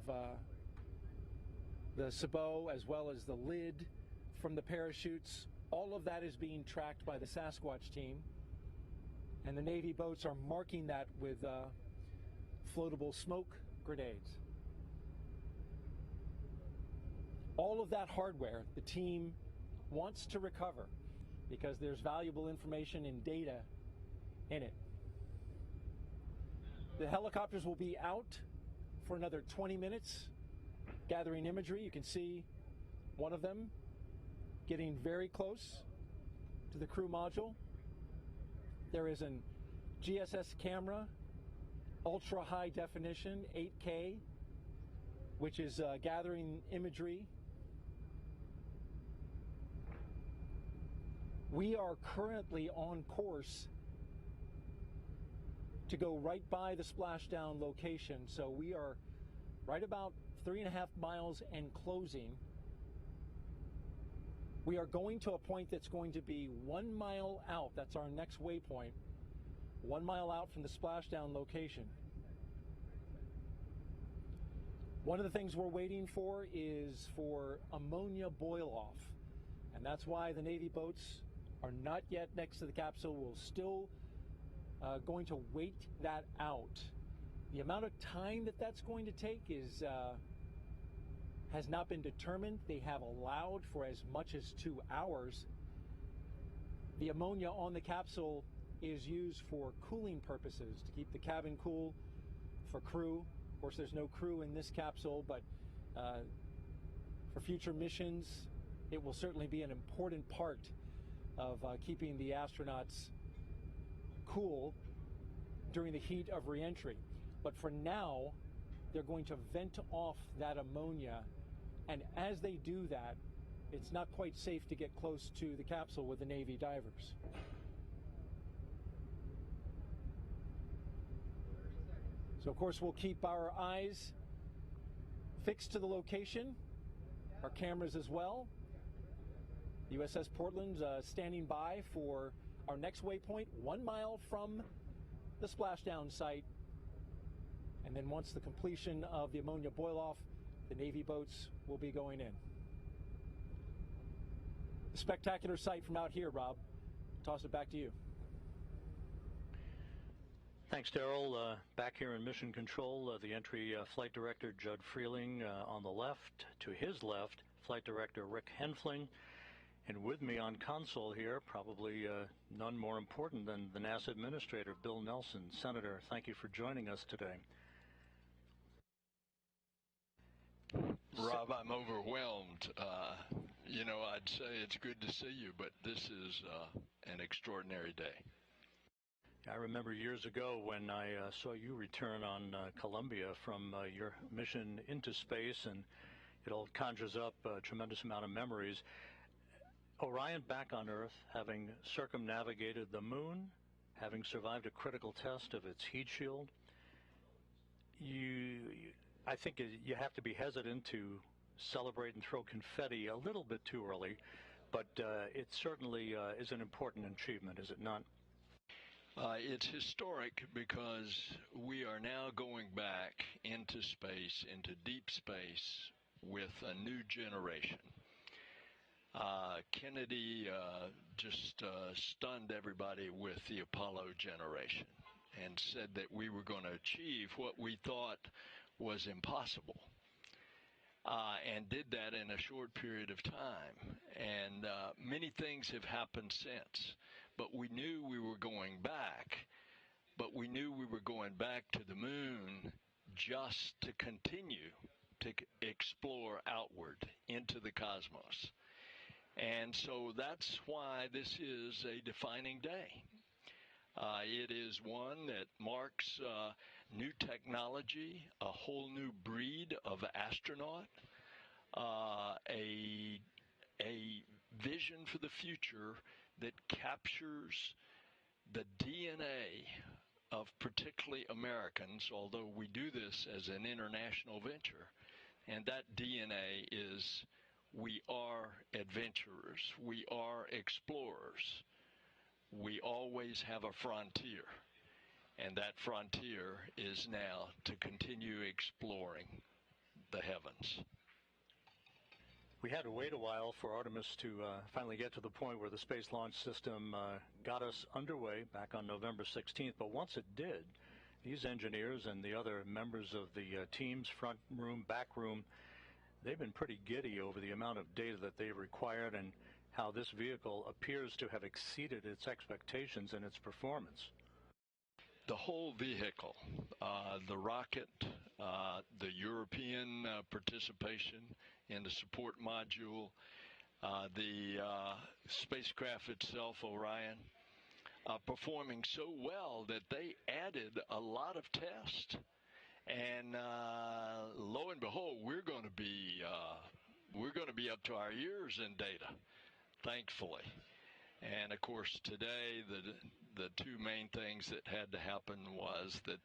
the sabot as well as the lid from the parachutes. All of that is being tracked by the Sasquatch team, and the Navy boats are marking that with floatable smoke grenades. All of that hardware the team wants to recover because there's valuable information and data in it. The helicopters will be out for another 20 minutes gathering imagery. You can see one of them getting very close to the crew module. There is an GSS camera, ultra high definition, 8K, which is gathering imagery. We are currently on course to go right by the splashdown location. So we are right about 3.5 miles and closing. We are going to a point that's going to be 1 mile out. That's our next waypoint. 1 mile out from the splashdown location. One of the things we're waiting for is for ammonia boil off. And that's why the Navy boats are not yet next to the capsule. We're still going to wait that out. The amount of time that that's going to take is has not been determined. They have allowed for as much as 2 hours. The ammonia on the capsule is used for cooling purposes, to keep the cabin cool for crew. Of course, there's no crew in this capsule, but for future missions, it will certainly be an important part of keeping the astronauts cool during the heat of reentry. But for now, they're going to vent off that ammonia, and as they do that, it's not quite safe to get close to the capsule with the Navy divers. So of course we'll keep our eyes fixed to the location, our cameras as well. The USS Portland's standing by for our next waypoint, 1 mile from the splashdown site. And then once the completion of the ammonia boil off, the Navy boats will be going in. Spectacular sight from out here, Rob. Toss it back to you. Thanks, Daryl. Back here in Mission Control, the entry Flight Director Judd Freeling on the left. To his left, Flight Director Rick Henfling. And with me on console here, probably none more important than the NASA Administrator, Bill Nelson. Senator, thank you for joining us today. Rob, I'm overwhelmed. I'd say it's good to see you, but this is an extraordinary day. I remember years ago when I saw you return on Columbia from your mission into space, and it all conjures up a tremendous amount of memories. Orion back on Earth, having circumnavigated the moon, having survived a critical test of its heat shield. I think you have to be hesitant to celebrate and throw confetti a little bit too early, but it certainly is an important achievement, is it not? It's historic because we are now going back into space, into deep space, with a new generation. Kennedy just stunned everybody with the Apollo generation and said that we were going to achieve what we thought was impossible, and did that in a short period of time. And many things have happened since. But we knew we were going back, but we knew we were going back to the moon just to continue to explore outward into the cosmos. And so that's why this is a defining day. It is one that marks new technology, a whole new breed of astronaut, a vision for the future that captures the DNA of particularly Americans, although we do this as an international venture. And that DNA is we are adventurers, we are explorers. We always have a frontier, and that frontier is now to continue exploring the heavens. We had to wait a while for Artemis to finally get to the point where the Space Launch System got us underway back on November 16th. But once it did, these engineers and the other members of the team's front room, back room, they've been pretty giddy over the amount of data that they've required and how this vehicle appears to have exceeded its expectations in its performance. The whole vehicle, the rocket, the European participation in the support module, the spacecraft itself, Orion, performing so well that they added a lot of tests. And lo and behold, we're going to be up to our ears in data, thankfully. And of course, today the two main things that had to happen was that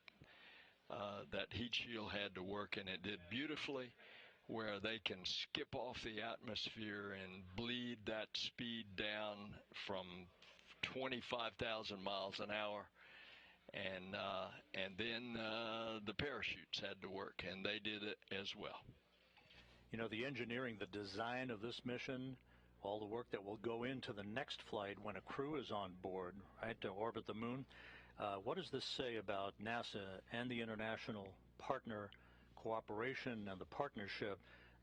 that heat shield had to work, and it did beautifully, where they can skip off the atmosphere and bleed that speed down from 25,000 miles an hour. And then the parachutes had to work, and they did it as well. You know, the engineering, the design of this mission, all the work that will go into the next flight when a crew is on board, right, to orbit the moon. What does this say about NASA and the international partner cooperation and the partnership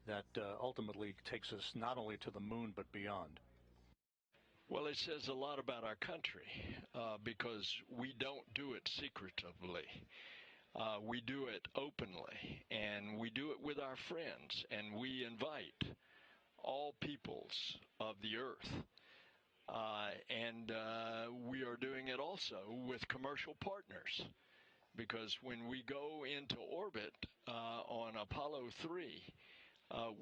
that ultimately takes us not only to the moon but beyond? Well, it says a lot about our country because we don't do it secretively. We do it openly, and we do it with our friends, and we invite all peoples of the earth. And we are doing it also with commercial partners, because when we go into orbit on Apollo 3,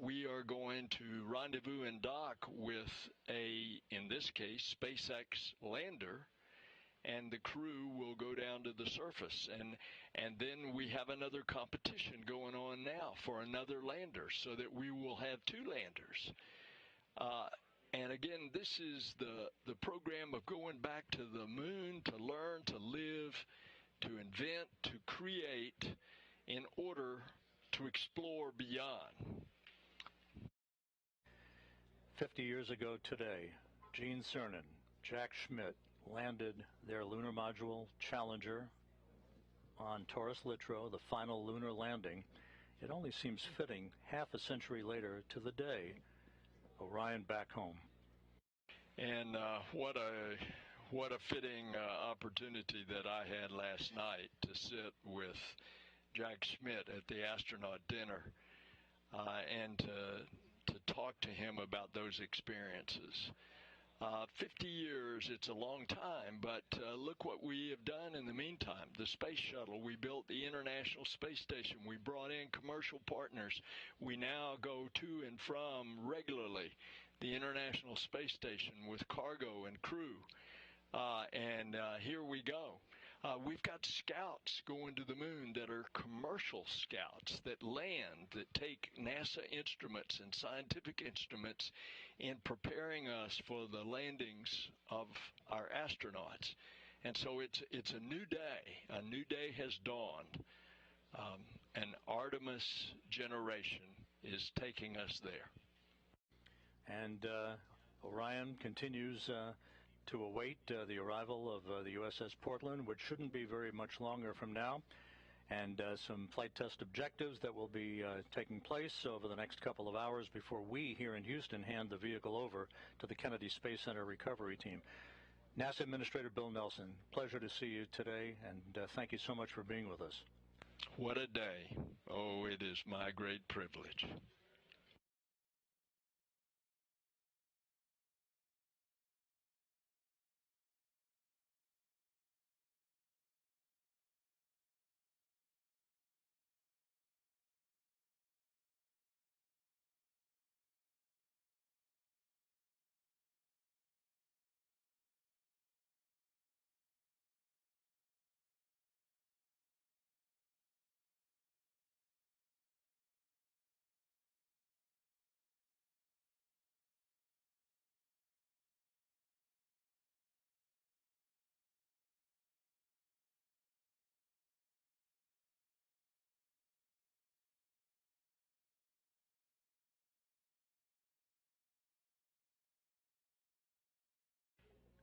we are going to rendezvous and dock with in this case, SpaceX lander, and the crew will go down to the surface. And then we have another competition going on now for another lander, so that we will have two landers. And again, this is the program of going back to the moon to learn, to live, to invent, to create in order to explore beyond. 50 years ago today, Gene Cernan, Jack Schmitt landed their lunar module Challenger on Taurus Littrow, the final lunar landing. It only seems fitting half a century later to the day, Orion back home. And what a fitting opportunity that I had last night to sit with Jack Schmitt at the astronaut dinner and to talk to him about those experiences. 50 years, it's a long time, but look what we have done in the meantime. The space shuttle, we built the International Space Station, we brought in commercial partners. We now go to and from regularly the International Space Station with cargo and crew. Here we go. We've got scouts going to the moon that are commercial scouts that land, that take NASA instruments and scientific instruments in preparing us for the landings of our astronauts. And so it's a new day. A new day has dawned. An Artemis generation is taking us there. And Orion continues to await the arrival of the USS Portland, which shouldn't be very much longer from now, and some flight test objectives that will be taking place over the next couple of hours before we here in Houston hand the vehicle over to the Kennedy Space Center recovery team. NASA Administrator Bill Nelson, pleasure to see you today, and thank you so much for being with us. What a day. Oh, it is my great privilege.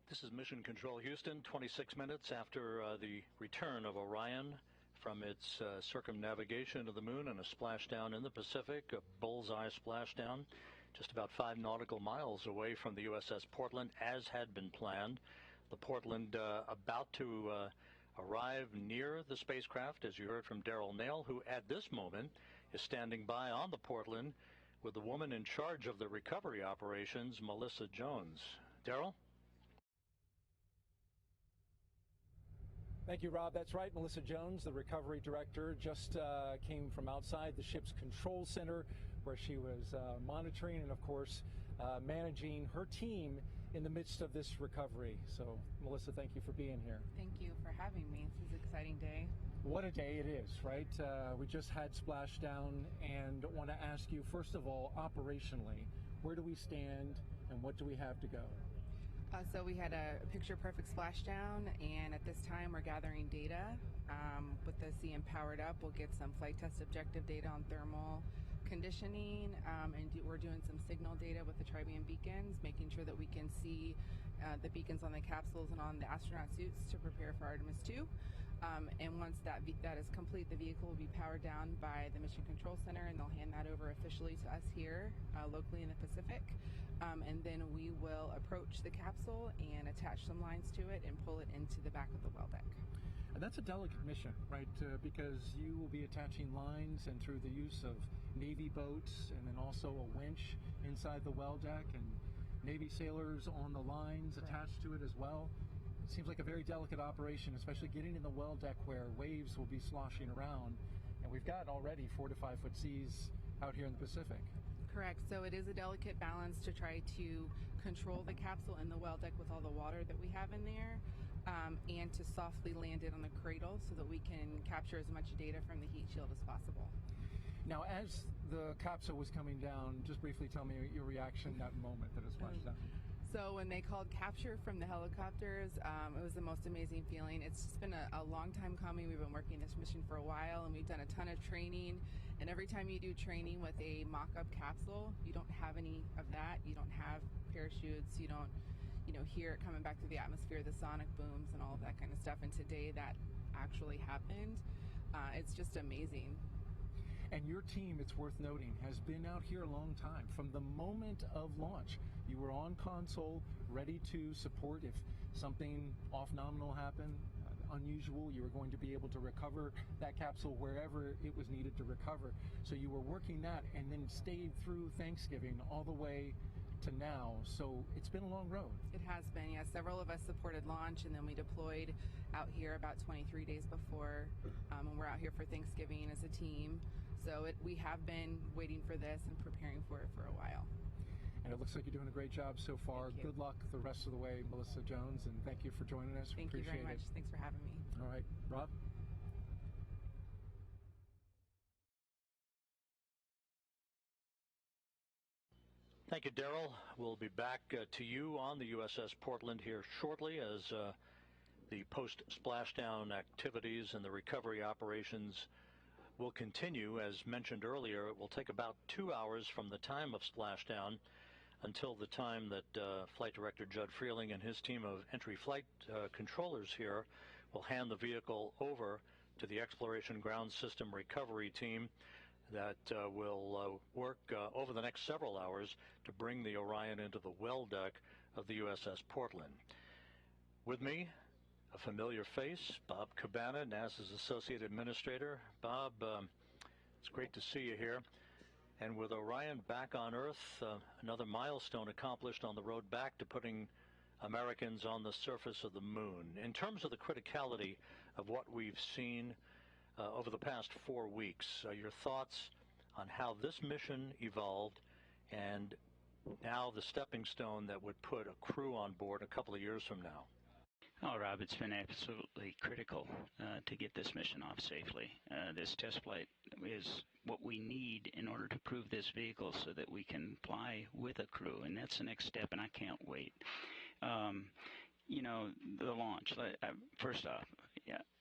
This is Mission Control Houston, 26 minutes after the return of Orion from its circumnavigation of the moon and a splashdown in the Pacific, a bullseye splashdown, just about 5 nautical miles away from the USS Portland, as had been planned. The Portland about to arrive near the spacecraft, as you heard from Daryl Nail, who at this moment is standing by on the Portland with the woman in charge of the recovery operations, Melissa Jones. Daryl? Thank you, Rob. That's right. Melissa Jones, the recovery director, just came from outside the ship's control center where she was monitoring and, of course, managing her team in the midst of this recovery. So, Melissa, thank you for being here. Thank you for having me. This is an exciting day. What a day it is, right? We just had splashdown, and want to ask you, first of all, operationally, where do we stand and what do we have to go? So we had a picture-perfect splashdown, and at this time we're gathering data. With the CM powered up, we'll get some flight test objective data on thermal conditioning, and we're doing some signal data with the tri-band beacons, making sure that we can see the beacons on the capsules and on the astronaut suits to prepare for Artemis 2. And once that is complete, the vehicle will be powered down by the Mission Control Center, and they'll hand that over officially to us here locally in the Pacific. And then we will approach the capsule and attach some lines to it and pull it into the back of the well deck. And that's a delicate mission, right? Because you will be attaching lines, and through the use of Navy boats and then also a winch inside the well deck, and Navy sailors on the lines attached to it as well. It seems like a very delicate operation, especially getting in the well deck where waves will be sloshing around. And we've got already 4 to 5 foot seas out here in the Pacific. Correct. So it is a delicate balance to try to control the capsule in the well deck with all the water that we have in there, and to softly land it on the cradle so that we can capture as much data from the heat shield as possible. Now, as the capsule was coming down, just briefly tell me your reaction that moment that it splashed down. So when they called capture from the helicopters, it was the most amazing feeling. It's just been a long time coming. We've been working this mission for a while, and we've done a ton of training. And every time you do training with a mock-up capsule, you don't have any of that. You don't have parachutes. You don't, hear it coming back through the atmosphere, the sonic booms and all of that kind of stuff. And today that actually happened. It's just amazing. And your team, it's worth noting, has been out here a long time. From the moment of launch, you were on console, ready to support if something off-nominal happened, unusual. You were going to be able to recover that capsule wherever it was needed to recover. So you were working that and then stayed through Thanksgiving all the way to now. So it's been a long road. It has been, yeah. Several of us supported launch, and then we deployed out here about 23 days before, and we're out here for Thanksgiving as a team. So we have been waiting for this and preparing for it for a while. And it looks like you're doing a great job so far. Good luck the rest of the way, Melissa Jones, and thank you for joining us. Thank you very much. Thanks for having me. All right, Rob? Thank you, Daryl. We'll be back to you on the USS Portland here shortly as the post-splashdown activities and the recovery operations will continue. As mentioned earlier, it will take about 2 hours from the time of splashdown until the time that Flight Director Judd Freeling and his team of entry flight controllers here will hand the vehicle over to the Exploration Ground System Recovery Team that will work over the next several hours to bring the Orion into the well deck of the USS Portland. With me, a familiar face, Bob Cabana, NASA's Associate Administrator. Bob, it's great to see you here. And with Orion back on Earth, another milestone accomplished on the road back to putting Americans on the surface of the moon. In terms of the criticality of what we've seen over the past 4 weeks, your thoughts on how this mission evolved and now the stepping stone that would put a crew on board a couple of years from now? Oh, Rob, it's been absolutely critical to get this mission off safely. This test flight is what we need in order to prove this vehicle so that we can fly with a crew, and that's the next step, and I can't wait. The launch, first off,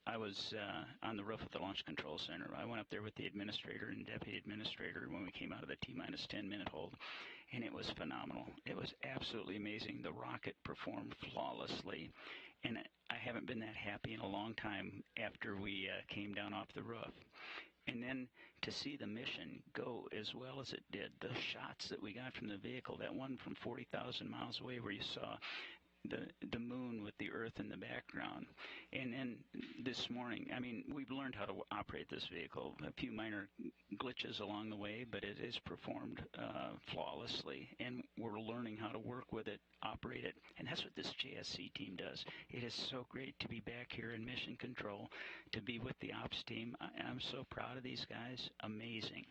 I was on the roof of the Launch Control Center. I went up there with the administrator and deputy administrator when we came out of the T-minus 10-minute hold, and it was phenomenal. It was absolutely amazing. The rocket performed flawlessly, and I haven't been that happy in a long time after we came down off the roof. And then to see the mission go as well as it did, the shots that we got from the vehicle, that one from 40,000 miles away where you saw the moon with the Earth in the background. And then this morning, we've learned how to operate this vehicle. A few minor glitches along the way, but it is performed flawlessly, and we're learning how to work with it, operate it, and that's what this JSC team does. It is so great to be back here in mission control, to be with the ops team. I'm so proud of these guys. Amazing.